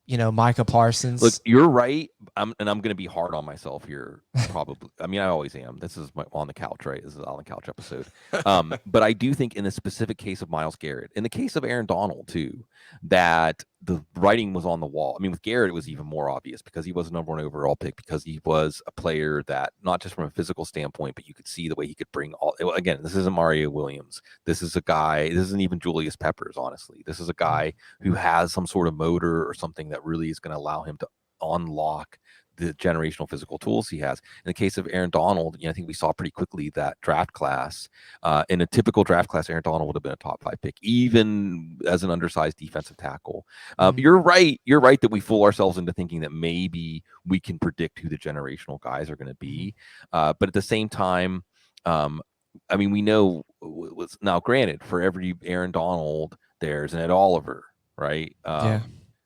Micah Parsons. Look, you're right. I'm going to be hard on myself here. Probably. I mean, I always am. This is my on the couch, right? This is on the couch episode. But I do think in the specific case of Myles Garrett, in the case of Aaron Donald too, that the writing was on the wall. I mean, with Garrett, it was even more obvious because he was a number 1 overall pick, because he was a player that, not just from a physical standpoint, but you could see the way he could bring all. Again, this isn't Mario Williams. This is a guy. This isn't even Julius Peppers. Honestly, this is a guy who has some sort of motor or something that really is going to allow him to unlock the generational physical tools he has. In the case of Aaron Donald, I think we saw pretty quickly that draft class, in a typical draft class, Aaron Donald would have been a top 5 pick, even as an undersized defensive tackle. You're right that we fool ourselves into thinking that maybe we can predict who the generational guys are going to be. But at the same time, I mean, we know, now granted, for every Aaron Donald, there's an Ed Oliver, right? Yeah.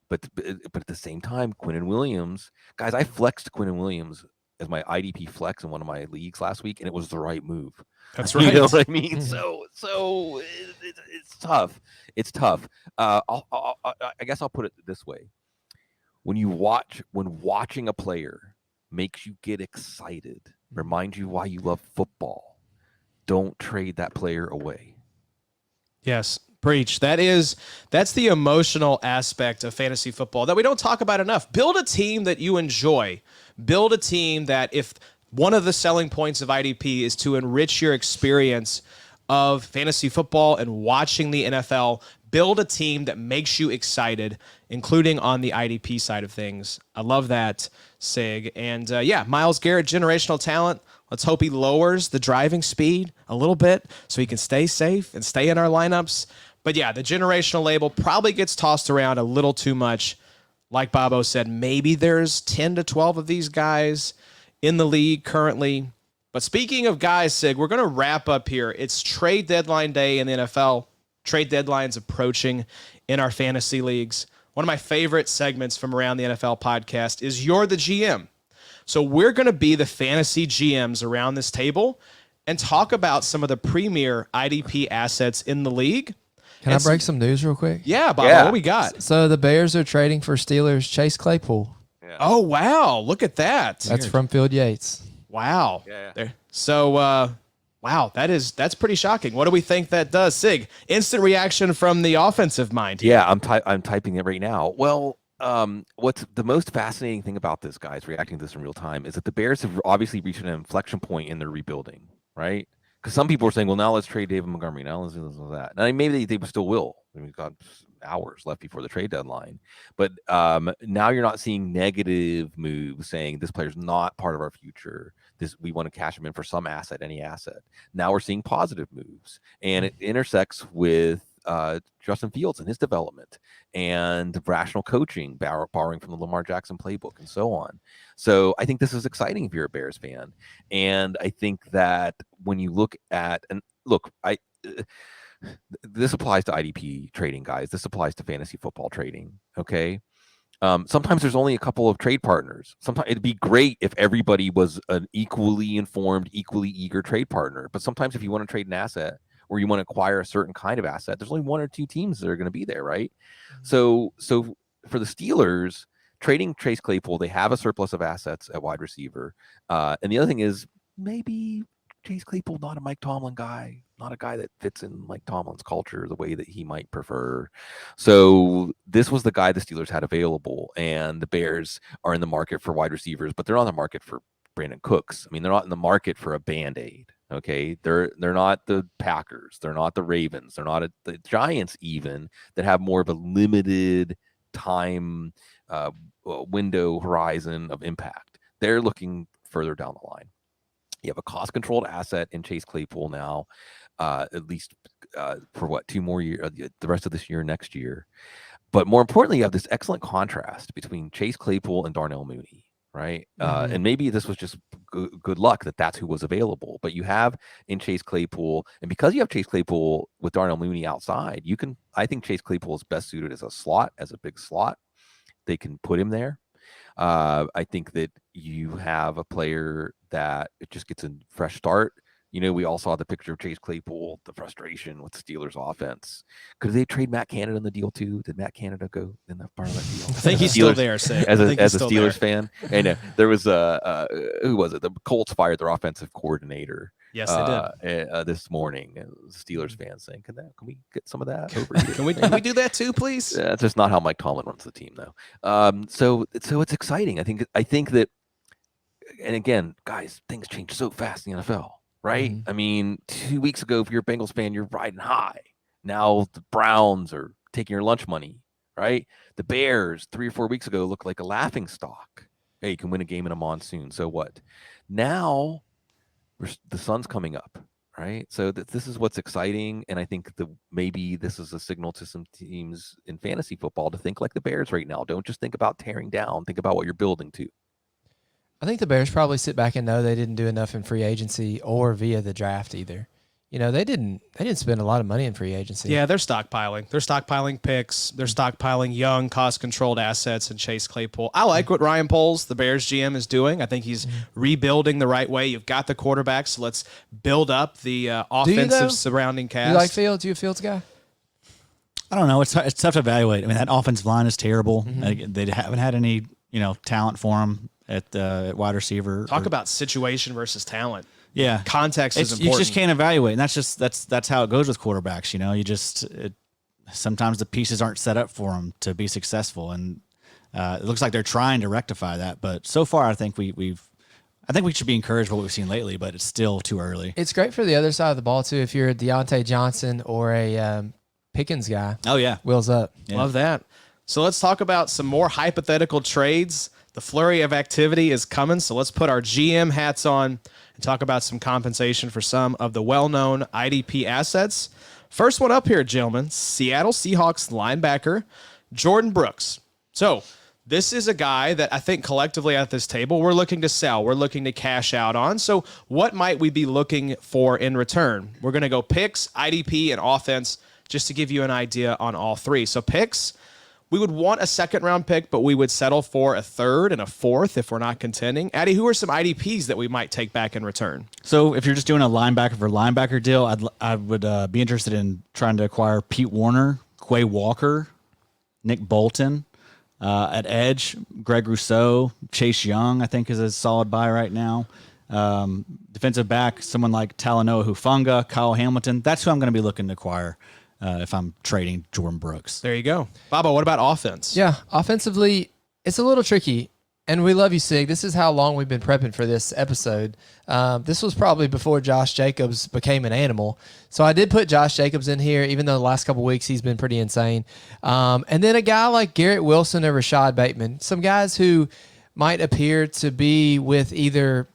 But at the same time, Quinnen Williams, guys, I flexed Quinnen Williams as my IDP flex in one of my leagues last week, and it was the right move. That's You right. know what I mean? So it's tough. It's tough. I guess I'll put it this way: when watching a player makes you get excited, reminds you why you love football, don't trade that player away. Yes, preach. That's the emotional aspect of fantasy football that we don't talk about enough. Build a team that you enjoy. Build a team that, if one of the selling points of IDP is to enrich your experience of fantasy football and watching the NFL, build a team that makes you excited, including on the IDP side of things. I love that, Sig. And Myles Garrett, generational talent. Let's hope he lowers the driving speed a little bit so he can stay safe and stay in our lineups. But yeah, the generational label probably gets tossed around a little too much. Like Bobo said, maybe there's 10 to 12 of these guys in the league currently. But speaking of guys, Sig, we're going to wrap up here. It's trade deadline day in the NFL. Trade deadline's approaching in our fantasy leagues. One of my favorite segments from around the NFL podcast is You're the GM. So we're going to be the fantasy GMs around this table and talk about some of the premier IDP assets in the league. Can I break some news real quick? Yeah, Bob, Yeah. what we got? So the Bears are trading for Steelers Chase Claypool. Yeah. Oh, wow. Look at that. That's from Field Yates. Wow. Yeah. There. So, wow, that's pretty shocking. What do we think that does? Sig, instant reaction from the offensive mind. Yeah, I'm typing it right now. Well, what's the most fascinating thing about this, guys, reacting to this in real time, is that the Bears have obviously reached an inflection point in their rebuilding, right? Because some people are saying, well, now let's trade David Montgomery. Now let's do this and that. And maybe they still will. I mean, we've got hours left before the trade deadline. But now you're not seeing negative moves saying this player's not part of our future. We want to cash him in for some asset, any asset. Now we're seeing positive moves. And it intersects with Justin Fields and his development and rational coaching, borrowing from the Lamar Jackson playbook and so on. So I think this is exciting if you're a Bears fan. And I think that when you look at, this applies to IDP trading, guys. This applies to fantasy football trading. Okay. Sometimes there's only a couple of trade partners. Sometimes it'd be great if everybody was an equally informed, equally eager trade partner. But sometimes if you want to trade an asset, or you want to acquire a certain kind of asset, there's only 1 or 2 teams that are going to be there, right? So for the Steelers, trading Chase Claypool, they have a surplus of assets at wide receiver. And the other thing is, maybe Chase Claypool, not a Mike Tomlin guy, not a guy that fits in Mike Tomlin's culture the way that he might prefer. So this was the guy the Steelers had available, and the Bears are in the market for wide receivers, but they're not in the market for Brandon Cooks. I mean, they're not in the market for a Band-Aid. Okay, they're not the Packers, they're not the Ravens, they're not the Giants even, that have more of a limited time window horizon of impact. They're looking further down the line. You have a cost-controlled asset in Chase Claypool now, at least for 2 more years, the rest of this year, next year. But more importantly, you have this excellent contrast between Chase Claypool and Darnell Mooney. Right. And maybe this was just good luck that that's who was available. But you have in Chase Claypool, and because you have Chase Claypool with Darnell Mooney outside, I think Chase Claypool is best suited as a big slot. They can put him there. I think that you have a player that it just gets a fresh start. We all saw the picture of Chase Claypool, the frustration with the Steelers offense. Could they trade Matt Canada in the deal too? Did Matt Canada go in that part of that deal? I think he's still there, Sig. As a still Steelers there. fan. And there was who was it? The Colts fired their offensive coordinator. Yes, they did. This morning. Steelers fans saying, "Can we get some of that over here? Can we do that too, please?" That's just not how Mike Tomlin runs the team, though. So it's exciting. I think that, and again, guys, things change so fast in the NFL, right? Mm-hmm. I mean, 2 weeks ago, if you're a Bengals fan, you're riding high. Now the Browns are taking your lunch money, right? The Bears 3 or 4 weeks ago looked like a laughing stock. Hey, you can win a game in a monsoon. So what? Now the sun's coming up, right? So this is what's exciting, and I think maybe this is a signal to some teams in fantasy football to think like the Bears right now. Don't just think about tearing down. Think about what you're building to. I think the Bears probably sit back and know they didn't do enough in free agency or via the draft either. They didn't spend a lot of money in free agency. Yeah, they're stockpiling. They're stockpiling picks. They're stockpiling young, cost-controlled assets and Chase Claypool. I like what Ryan Poles, the Bears GM, is doing. I think he's rebuilding the right way. You've got the quarterback, so let's build up the offensive surrounding cast. You like Fields? You a Fields guy? I don't know. It's tough to evaluate. I mean, that offensive line is terrible. They haven't had any talent for him at wide receiver. Talk about situation versus talent. Yeah, context is important. You just can't evaluate, and that's how it goes with quarterbacks. Sometimes the pieces aren't set up for them to be successful, and it looks like they're trying to rectify that. But so far, I think we should be encouraged by what we've seen lately, but it's still too early. It's great for the other side of the ball too. If you're a Deontay Johnson or a Pickens guy, oh yeah, wheels up. Yeah. Love that. So let's talk about some more hypothetical trades. The flurry of activity is coming, so let's put our GM hats on and talk about some compensation for some of the well-known IDP assets. First one up here, gentlemen, Seattle Seahawks linebacker Jordyn Brooks. So this is a guy that I think collectively at this table we're looking to sell. We're looking to cash out on. So what might we be looking for in return? We're going to go picks, IDP, and offense just to give you an idea on all three. So picks, we would want a second-round pick, but we would settle for a third and a fourth if we're not contending. Addy, who are some IDPs that we might take back in return? So if you're just doing a linebacker for linebacker deal, I would be interested in trying to acquire Pete Warner, Quay Walker, Nick Bolton. At edge, Greg Rousseau, Chase Young, I think is a solid buy right now. Defensive back, someone like Talanoa Hufanga, Kyle Hamilton. That's who I'm going to be looking to acquire if I'm trading Jordyn Brooks. There you go. Baba, what about offense? Yeah, offensively, it's a little tricky. And we love you, Sig. This is how long we've been prepping for this episode. This was probably before Josh Jacobs became an animal. So I did put Josh Jacobs in here, even though the last couple of weeks he's been pretty insane. And then a guy like Garrett Wilson or Rashad Bateman, some guys who might appear to be with either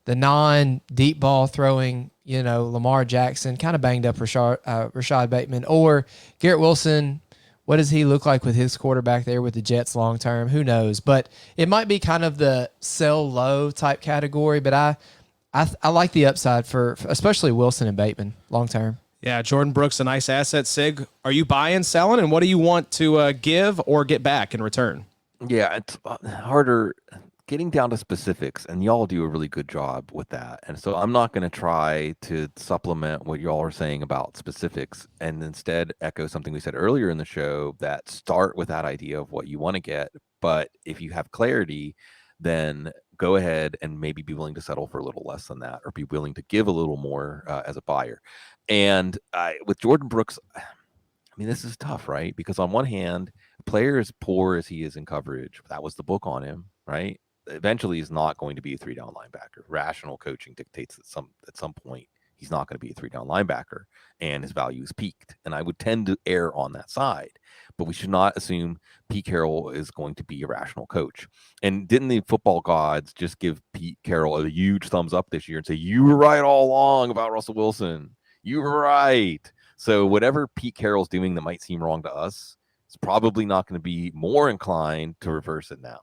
the non-deep ball throwing, Lamar Jackson, kind of banged up Rashad Bateman, or Garrett Wilson. What does he look like with his quarterback there with the Jets long term? Who knows? But it might be kind of the sell low type category. But I like the upside for especially Wilson and Bateman long term. Yeah, Jordyn Brooks, a nice asset. Sig, are you buying, selling, and what do you want to give or get back in return? Yeah, it's harder getting down to specifics, and y'all do a really good job with that. And so I'm not going to try to supplement what y'all are saying about specifics and instead echo something we said earlier in the show, that start with that idea of what you want to get. But if you have clarity, then go ahead and maybe be willing to settle for a little less than that, or be willing to give a little more as a buyer. And with Jordyn Brooks, I mean, this is tough, right? Because on one hand, a player as poor as he is in coverage, that was the book on him, right? Eventually he's not going to be a 3-down linebacker. Rational coaching dictates that at some point he's not going to be a 3-down linebacker, and his value is peaked. And I would tend to err on that side, but we should not assume Pete Carroll is going to be a rational coach. And didn't the football gods just give Pete Carroll a huge thumbs up this year and say, you were right all along about Russell Wilson. You were right. So whatever Pete Carroll's doing that might seem wrong to us, is probably not going to be more inclined to reverse it now.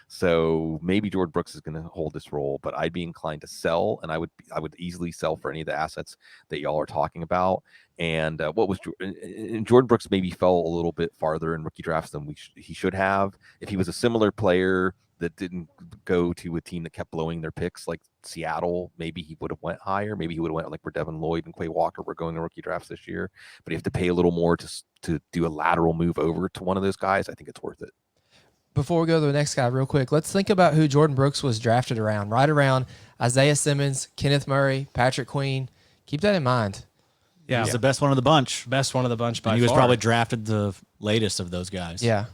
So maybe Jordyn Brooks is going to hold this role, but I'd be inclined to sell, and I would easily sell for any of the assets that y'all are talking about. And Jordyn Brooks maybe fell a little bit farther in rookie drafts than he should have. If he was a similar player that didn't go to a team that kept blowing their picks like Seattle. Maybe he would have went higher. Maybe he would have went like where Devin, Llyod, and Quay Walker were going in rookie drafts this year. But you have to pay a little more to do a lateral move over to one of those guys. I think it's worth it. Before we go to the next guy real quick, let's think about who Jordyn Brooks was drafted around. Right around Isaiah Simmons, Kenneth Murray, Patrick Queen. Keep that in mind. Yeah, He's the best one of the bunch. best one of the bunch by And he was far. probably drafted the latest of those guys. Yeah.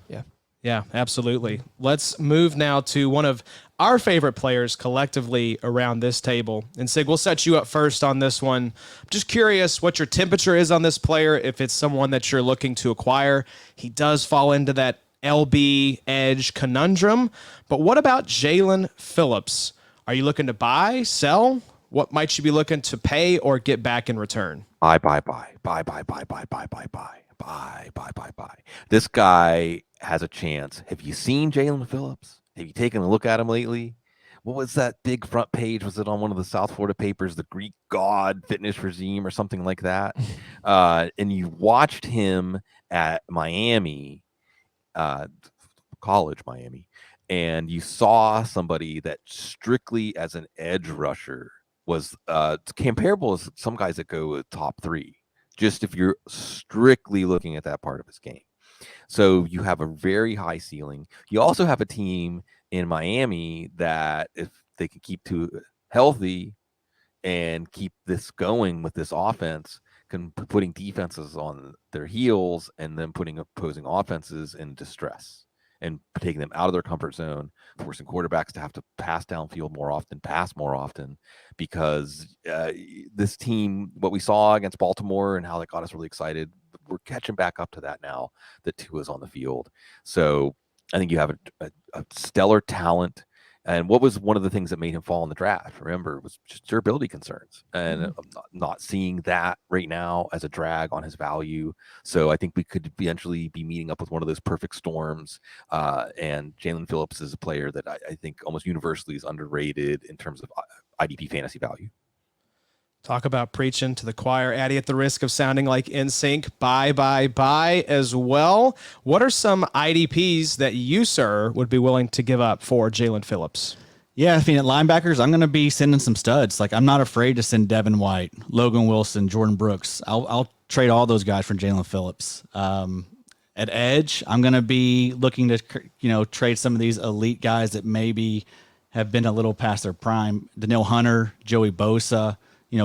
Yeah, absolutely. Let's move now to one of our favorite players collectively around this table. And Sig, we'll set you up first on this one. I'm just curious what your temperature is on this player, if it's someone that you're looking to acquire. He does fall into that LB edge conundrum. But what about Jaelan Phillips? Are you looking to buy, sell? What might you be looking to pay or get back in return? Buy. This guy has a chance. Have you seen Jaelan Phillips? Have you taken a look at him lately? What was that big front page? Was it on one of the South Florida papers, the Greek God fitness regime or something like that? And you watched him at Miami, college Miami, and you saw somebody that strictly as an edge rusher was comparable as some guys that go top 3, just if you're strictly looking at that part of his game. So you have a very high ceiling. You also have a team in Miami that if they can keep to healthy and keep this going with this offense, can putting defenses on their heels and then putting opposing offenses in distress and taking them out of their comfort zone, forcing quarterbacks to have to pass downfield more often, pass more often, because this team, what we saw against Baltimore and how that got us really excited, we're catching back up to that now that Tua's on the field. So I think you have a stellar talent. And what was one of the things that made him fall in the draft, remember, was just durability concerns. And I'm not seeing that right now as a drag on his value. So I think we could eventually be meeting up with one of those perfect storms. And Jaelan Phillips is a player that I think almost universally is underrated in terms of IDP fantasy value. Talk about preaching to the choir, Addy, at the risk of sounding like NSYNC. Buy as well. What are some IDPs that you, sir, would be willing to give up for Jaelan Phillips? Yeah, I mean, at linebackers, I'm going to be sending some studs. Like, I'm not afraid to send Devin White, Logan Wilson, Jordyn Brooks. I'll trade all those guys for Jaelan Phillips. At edge, I'm going to be looking to, trade some of these elite guys that maybe have been a little past their prime. Danielle Hunter, Joey Bosa,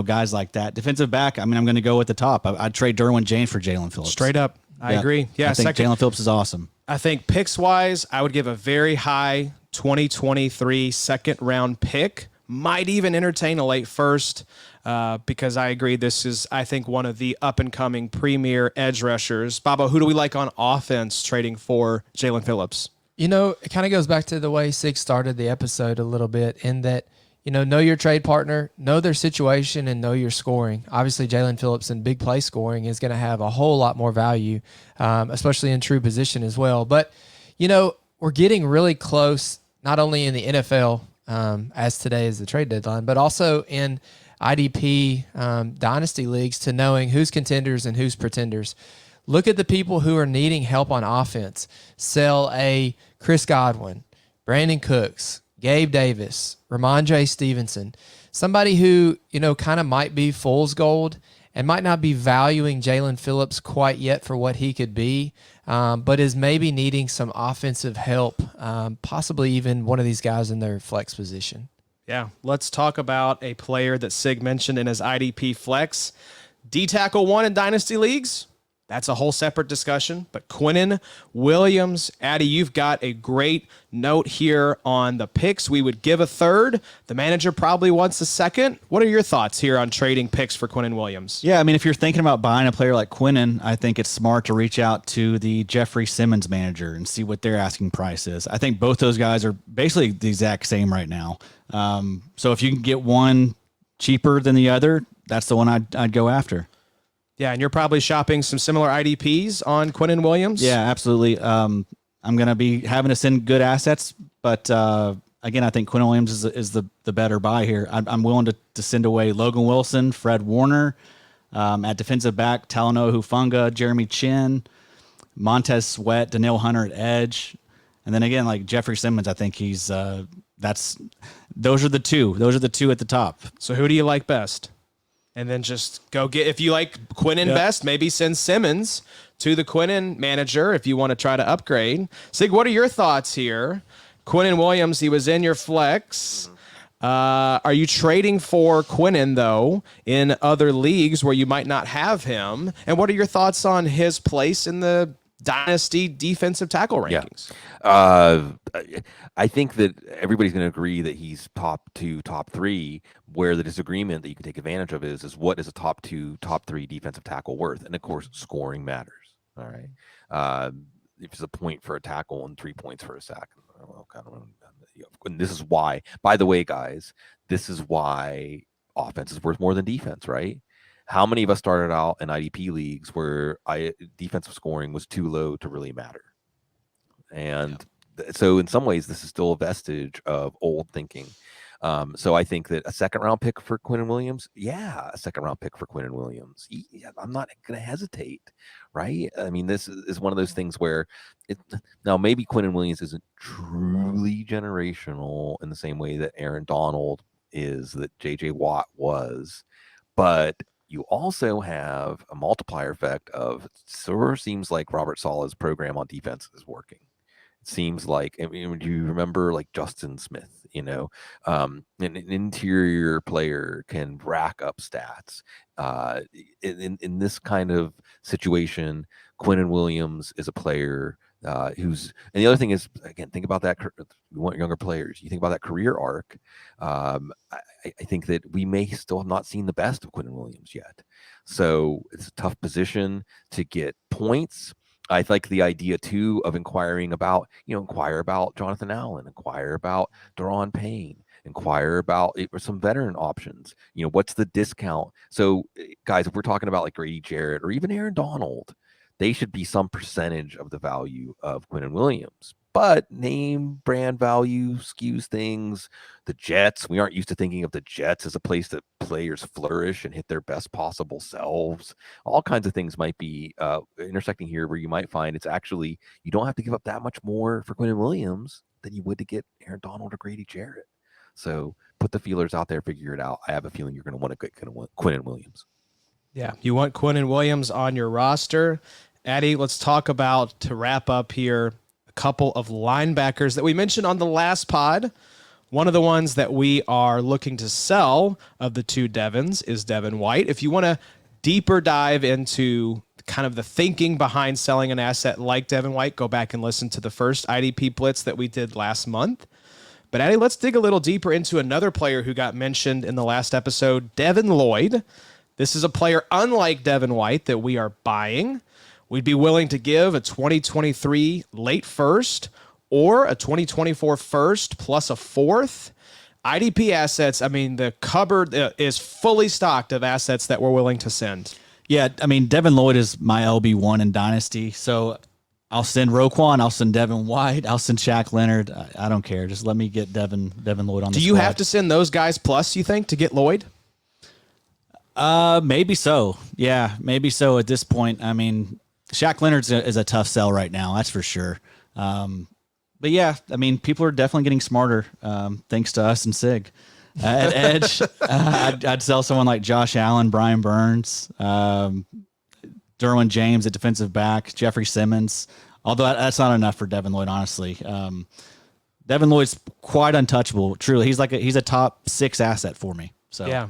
guys like that. Defensive back, I'm going to go at the top. I'd trade Derwin James for Jaelan Phillips. Straight up. I agree. Yeah, I think Jaelan Phillips is awesome. I think picks-wise, I would give a very high 2023 second-round pick. Might even entertain a late first because I agree this is, I think, one of the up-and-coming premier edge rushers. Bobo, who do we like on offense trading for Jaelan Phillips? It kind of goes back to the way Sig started the episode a little bit in that, know your trade partner, know their situation, and know your scoring. Obviously, Jaelan Phillips in big play scoring is going to have a whole lot more value, especially in true position as well. But, we're getting really close, not only in the NFL, as today is the trade deadline, but also in IDP Dynasty leagues to knowing who's contenders and who's pretenders. Look at the people who are needing help on offense. Sell a Chris Godwin, Brandon Cooks, Gabe Davis, Ramondre Stevenson, somebody who, kind of might be fool's gold and might not be valuing Jaelan Phillips quite yet for what he could be, but is maybe needing some offensive help, possibly even one of these guys in their flex position. Yeah, let's talk about a player that Sig mentioned in his IDP flex. D-tackle 1 in Dynasty leagues. That's a whole separate discussion. But Quinnen Williams, Addy, you've got a great note here on the picks. We would give a third. The manager probably wants a second. What are your thoughts here on trading picks for Quinnen Williams? Yeah, I mean, if you're thinking about buying a player like Quinnen, I think it's smart to reach out to the Jeffrey Simmons manager and see what their asking price is. I think both those guys are basically the exact same right now. So if you can get one cheaper than the other, that's the one I'd go after. Yeah, and you're probably shopping some similar IDPs on Quinnen Williams? Yeah, absolutely. I'm going to be having to send good assets, but again, I think Quinnen Williams is the better buy here. I'm willing to send away Logan Wilson, Fred Warner, at defensive back, Talanoa Hufanga, Jeremy Chin, Montez Sweat, Danielle Hunter at edge. And then again, like Jeffrey Simmons, I think he's those are the two. Those are the two at the top. So who do you like best? And then just go get, if you like Quinnen best, maybe send Simmons to the Quinnen manager if you want to try to upgrade. Sig, what are your thoughts here? Quinnen Williams, he was in your flex. Are you trading for Quinnen, though, in other leagues where you might not have him? And what are your thoughts on his place in the Dynasty defensive tackle rankings? I think that everybody's going to agree that he's top 2, top 3. Where the disagreement that you can take advantage of is what is a top 2, top 3 defensive tackle worth? And of course, scoring matters. All right. If it's a point for a tackle and 3 points for a sack, and this is why. By the way, guys, this is why offense is worth more than defense, right? How many of us started out in IDP leagues where defensive scoring was too low to really matter? And so in some ways, this is still a vestige of old thinking. So I think that a second-round pick for Quinnen Williams, a second-round pick for Quinnen Williams. I'm not going to hesitate, right? I mean, this is one of those things where now maybe Quinnen Williams isn't truly generational in the same way that Aaron Donald is, that J.J. Watt was, but you also have a multiplier effect of, sure seems like Robert Saleh's program on defense is working. It seems like, I mean, do you remember like Justin Smith, an interior player can rack up stats. In this kind of situation, Quinnen Williams is a player who's, and the other thing is, again, think about that. We want younger players. You think about that career arc. I think that we may still have not seen the best of Quinnen Williams yet. So it's a tough position to get points. I like the idea too of inquire about Jonathan Allen, inquire about Daron Payne, inquire about some veteran options. What's the discount? So guys, if we're talking about like Grady Jarrett or even Aaron Donald, they should be some percentage of the value of Quinnen Williams. But name brand value skews things. The Jets, we aren't used to thinking of the Jets as a place that players flourish and hit their best possible selves. All kinds of things might be intersecting here where you might find it's actually, you don't have to give up that much more for Quinnen Williams than you would to get Aaron Donald or Grady Jarrett. So put the feelers out there, figure it out. I have a feeling you're going to want to get Quinnen Williams. Yeah, you want Quinnen Williams on your roster. Addy, let's talk about, to wrap up here, a couple of linebackers that we mentioned on the last pod. One of the ones that we are looking to sell of the two Devins is Devin White. If you want to deeper dive into kind of the thinking behind selling an asset like Devin White, go back and listen to the first IDP Blitz that we did last month. But Addy, let's dig a little deeper into another player who got mentioned in the last episode, Devin Llyod. This is a player unlike Devin White that we are buying. We'd be willing to give a 2023 late first or a 2024 first plus a fourth. IDP assets, I mean, the cupboard is fully stocked of assets that we're willing to send. Yeah, I mean, Devin Llyod is my LB1 in Dynasty, so I'll send Roquan, I'll send Devin White, I'll send Shaq Leonard. I don't care. Just let me get Devin Llyod on the Do you squad. have to send those guys plus, you think, to get Llyod? Maybe so. Yeah, maybe so at this point. I mean, Shaq Leonard is a tough sell right now, that's for sure. But yeah, I mean, people are definitely getting smarter thanks to us and Sig. At edge, I'd sell someone like Josh Allen, Brian Burns, Derwin James at defensive back, Jeffrey Simmons. Although that's not enough for Devin Llyod, honestly. Devin Lloyd's quite untouchable. Truly, he's a top 6 asset for me. So yeah.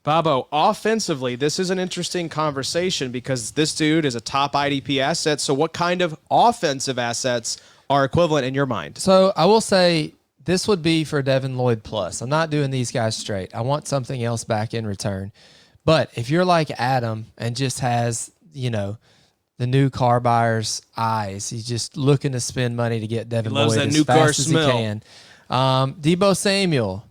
Bobo, offensively, this is an interesting conversation because this dude is a top IDP asset. So what kind of offensive assets are equivalent in your mind? So I will say this would be for Devin Llyod plus. I'm not doing these guys straight. I want something else back in return. But if you're like Adam and just has, the new car buyer's eyes, he's just looking to spend money to get Devin loves Llyod that as new fast car as smell. he can. Deebo Samuel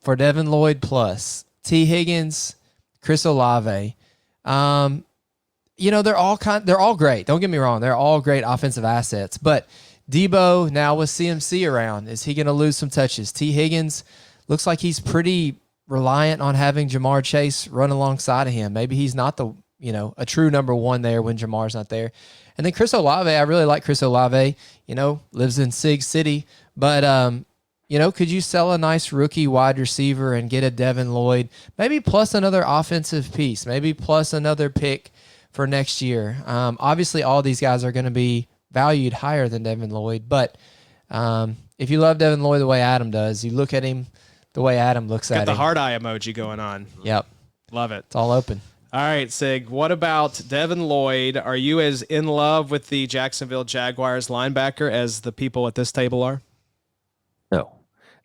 for Devin Llyod plus. T. Higgins, Chris Olave. They're all great. Don't get me wrong. They're all great offensive assets. But Deebo, now with CMC around, is he going to lose some touches? T. Higgins looks like he's pretty reliant on having Jamar Chase run alongside of him. Maybe he's not a true number one there when Jamar's not there. And then Chris Olave, I really like Chris Olave, lives in Sig City. But, could you sell a nice rookie wide receiver and get a Devin Llyod, maybe plus another offensive piece, maybe plus another pick for next year? Obviously, all these guys are going to be valued higher than Devin Llyod. But if you love Devin Llyod the way Adam does, you look at him the way Adam looks at him. Got the heart eye emoji going on. Yep. Love it. It's all open. All right, Sig, what about Devin Llyod? Are you as in love with the Jacksonville Jaguars linebacker as the people at this table are? No.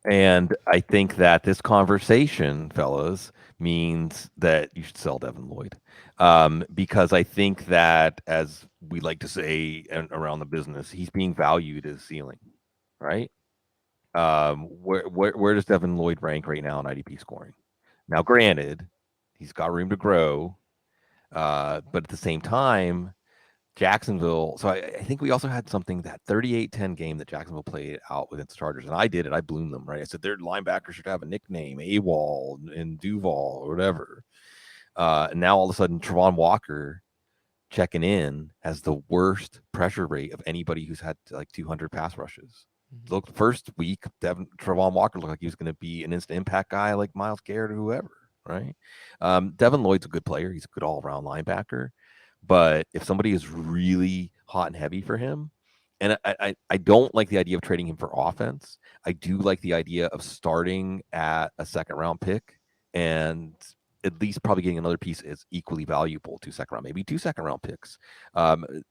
And I think that this conversation, fellas, means that you should sell Devin Llyod. Because I think that, as we like to say around the business, he's being valued as ceiling, right? Where does Devin Llyod rank right now in IDP scoring? Now, granted, he's got room to grow, but at the same time, Jacksonville. So I think we also had something, that 38-10 game that Jacksonville played out against the Chargers, and I did it. I bloomed them, right? I said their linebackers should have a nickname, AWOL and Duval or whatever. And now all of a sudden, Travon Walker checking in has the worst pressure rate of anybody who's had like 200 pass rushes. Look, first week, Travon Walker looked like he was going to be an instant impact guy like Myles Garrett or whoever, right? Devin Lloyd's a good player. He's a good all-around linebacker. But if somebody is really hot and heavy for him, and I don't like the idea of trading him for offense. I do like the idea of starting at a second-round pick and at least probably getting another piece is equally valuable to second round, maybe 2 second-round picks. And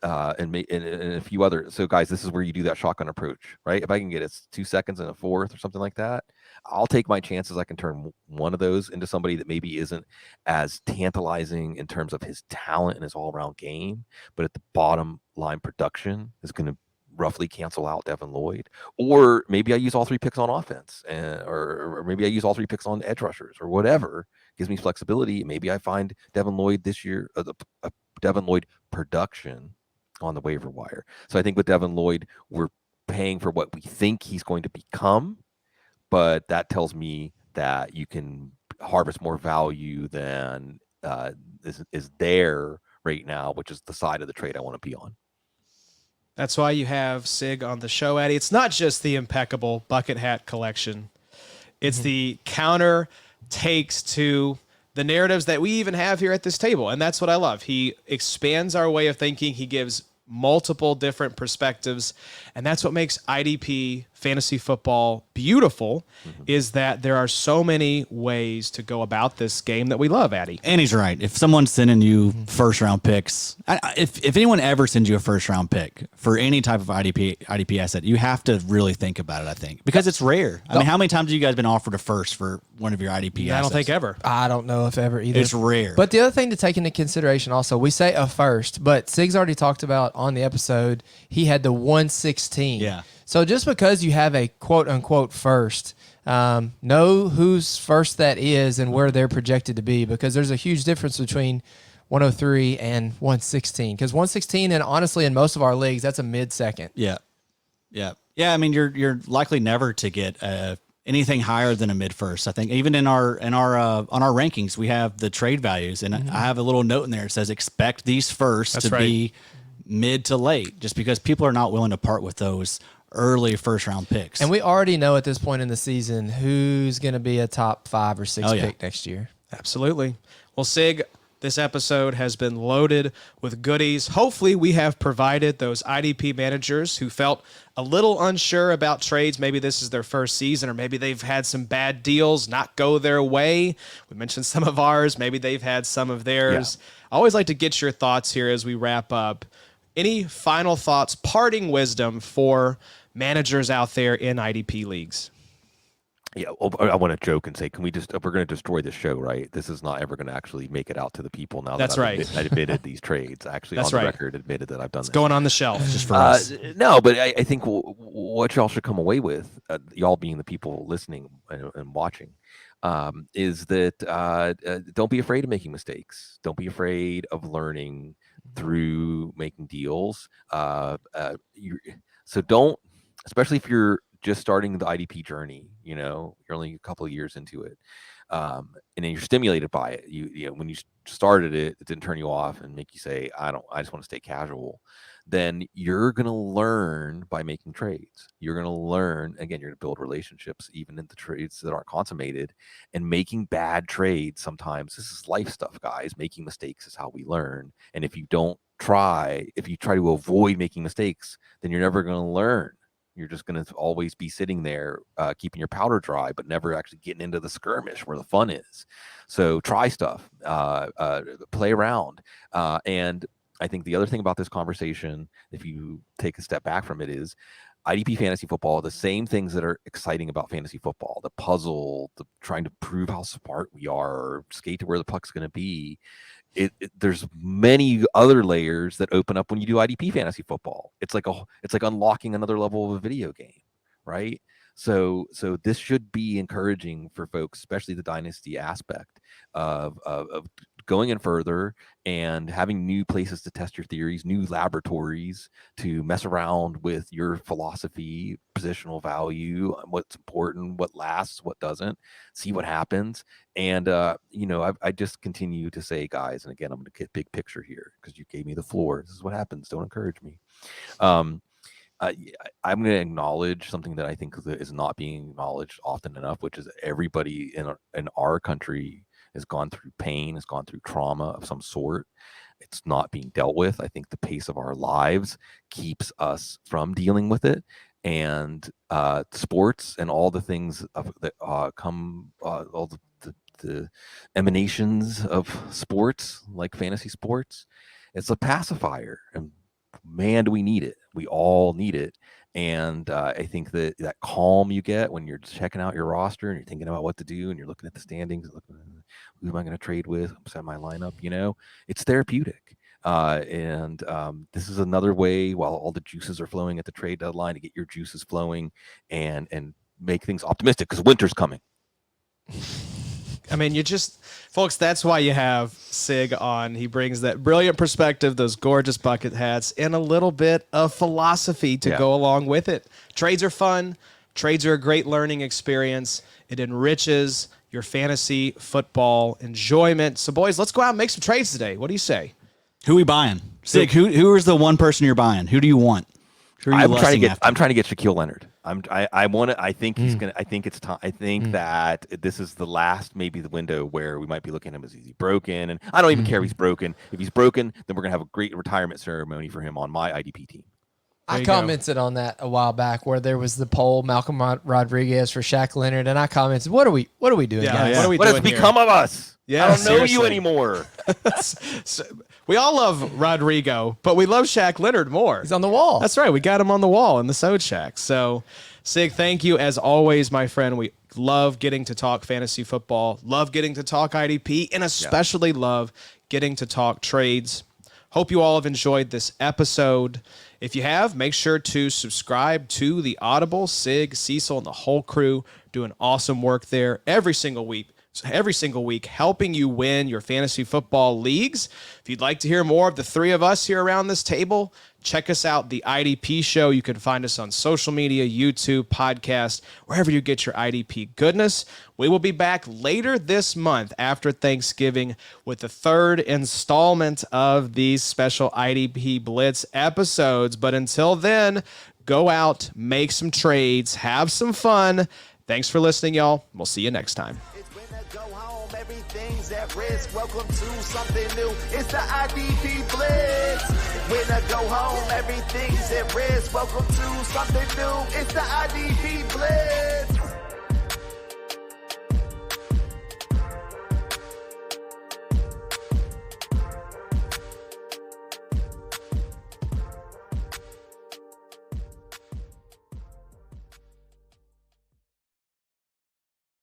a few other. So guys, this is where you do that shotgun approach, right? If I can get it 2 seconds and a fourth or something like that, I'll take my chances. I can turn one of those into somebody that maybe isn't as tantalizing in terms of his talent and his all-around game, but at the bottom line production is going to roughly cancel out Devin Llyod. Or maybe I use all 3 picks on offense, or maybe I use all 3 picks on edge rushers or whatever. Gives me flexibility. Maybe I find Devin Llyod this year, Devin Llyod production on the waiver wire. So I think with Devin Llyod, we're paying for what we think he's going to become, but that tells me that you can harvest more value than is there right now, which is the side of the trade I want to be on. That's why you have Sig on the show, Addy. It's not just the impeccable bucket hat collection. It's the counter takes to the narratives that we even have here at this table. And that's what I love. He expands our way of thinking. He gives multiple different perspectives. And that's what makes IDP fantasy football beautiful, is that there are so many ways to go about this game that we love, Addy. And he's right. If someone's sending you first round picks, if anyone ever sends you a first round pick for any type of IDP asset, you have to really think about it, I think, because it's rare. I mean, how many times have you guys been offered a first for one of your IDP assets? I don't think ever. I don't know if ever either. It's rare. But the other thing to take into consideration also, we say a first, but Sig's already talked about on the episode, he had the 116. Yeah. So just because you have a quote-unquote first, know whose first that is and where they're projected to be, because there's a huge difference between 103 and 116. Because 116, and honestly, in most of our leagues, that's a mid-second. Yeah. I mean, you're likely never to get anything higher than a mid-first. I think even on our rankings, we have the trade values, and I have a little note in there that says expect these firsts to be mid to late, just because people are not willing to part with those early first round picks. And we already know at this point in the season who's going to be a top 5 or 6 pick next year. Absolutely. Well, Sig, this episode has been loaded with goodies. Hopefully we have provided those IDP managers who felt a little unsure about trades. Maybe this is their first season, or maybe they've had some bad deals not go their way. We mentioned some of ours. Maybe they've had some of theirs. I always like to get your thoughts here as we wrap up. Any final thoughts, parting wisdom for managers out there in IDP leagues? Yeah, I want to joke and say, we're going to destroy the show, right? This is not ever going to actually make it out to the people now. That's right. I admitted these trades. Actually, on the record, admitted that I've done this. Going on the shelf. Just for us. No, but I think what y'all should come away with, y'all being the people listening and watching, is that don't be afraid of making mistakes. Don't be afraid of learning through making deals. So don't, especially if you're just starting the IDP journey, you're only a couple of years into it. And then you're stimulated by it. You know, when you started it didn't turn you off and make you say, I just want to stay casual. Then you're going to learn by making trades. You're going to learn, again, you're going to build relationships, even in the trades that aren't consummated, and making bad trades. Sometimes this is life stuff, guys. Making mistakes is how we learn. And if you try to avoid making mistakes, then you're never going to learn. You're just going to always be sitting there, keeping your powder dry, but never actually getting into the skirmish where the fun is. So try stuff, play around. And I think the other thing about this conversation, if you take a step back from it, is IDP fantasy football, the same things that are exciting about fantasy football, the puzzle, the trying to prove how smart we are, or skate to where the puck's going to be. There's many other layers that open up when you do IDP fantasy football. It's like unlocking another level of a video game, right? So this should be encouraging for folks, especially the dynasty aspect of going in further and having new places to test your theories, new laboratories to mess around with your philosophy, positional value, what's important, what lasts, what doesn't, see what happens. And, I just continue to say, guys, and again, I'm going to get big picture here because you gave me the floor. This is what happens. Don't encourage me. I'm going to acknowledge something that I think is not being acknowledged often enough, which is everybody in our country has gone through pain, has gone through trauma of some sort. It's not being dealt with. I think the pace of our lives keeps us from dealing with it. And sports and all the things that come, all the emanations of sports, like fantasy sports, it's a pacifier. And man, do we need it. We all need it. And I think that calm you get when you're checking out your roster and you're thinking about what to do and you're looking at the standings, who am I going to trade with, set my lineup, it's therapeutic. And this is another way, while all the juices are flowing at the trade deadline, to get your juices flowing and make things optimistic because winter's coming. I mean, folks, that's why you have Sig on. He brings that brilliant perspective, those gorgeous bucket hats, and a little bit of philosophy to go along with it. Trades are fun. Trades are a great learning experience. It enriches your fantasy football enjoyment. So, boys, let's go out and make some trades today. What do you say? Who are we buying? Sig, who is the one person you're buying? Who do you want? Who are you I'm trying to get Shaquille Leonard. I think he's gonna. I think it's time. I think that this is the last, maybe the window where we might be looking at him as he's broken, and I don't even care if he's broken. If he's broken, then we're gonna have a great retirement ceremony for him on my IDP team. I commented on that a while back where there was the poll, Malcolm Rodriguez for Shaq Leonard, and I commented, "What are we doing, guys? What has become of us? Yeah, I don't know you anymore." So, we all love Rodrigo, but we love Shaq Leonard more. He's on the wall. That's right. We got him on the wall in the Sode Shack. So, Sig, thank you as always, my friend. We love getting to talk fantasy football, love getting to talk IDP, and especially love getting to talk trades. Hope you all have enjoyed this episode. If you have, make sure to subscribe to the Audible. Sig, Cecil, and the whole crew doing awesome work there every single week, helping you win your fantasy football leagues. If you'd like to hear more of the three of us here around this table, check us out, the IDP Show. You can find us on social media, YouTube, podcast, wherever you get your IDP goodness. We will be back later this month after Thanksgiving with the third installment of these special IDP Blitz episodes. But until then, go out, make some trades, have some fun. Thanks for listening, y'all. We'll see you next time. Everything's at risk. Welcome to something new. It's the IDP Blitz. When I go home, everything's at risk. Welcome to something new. It's the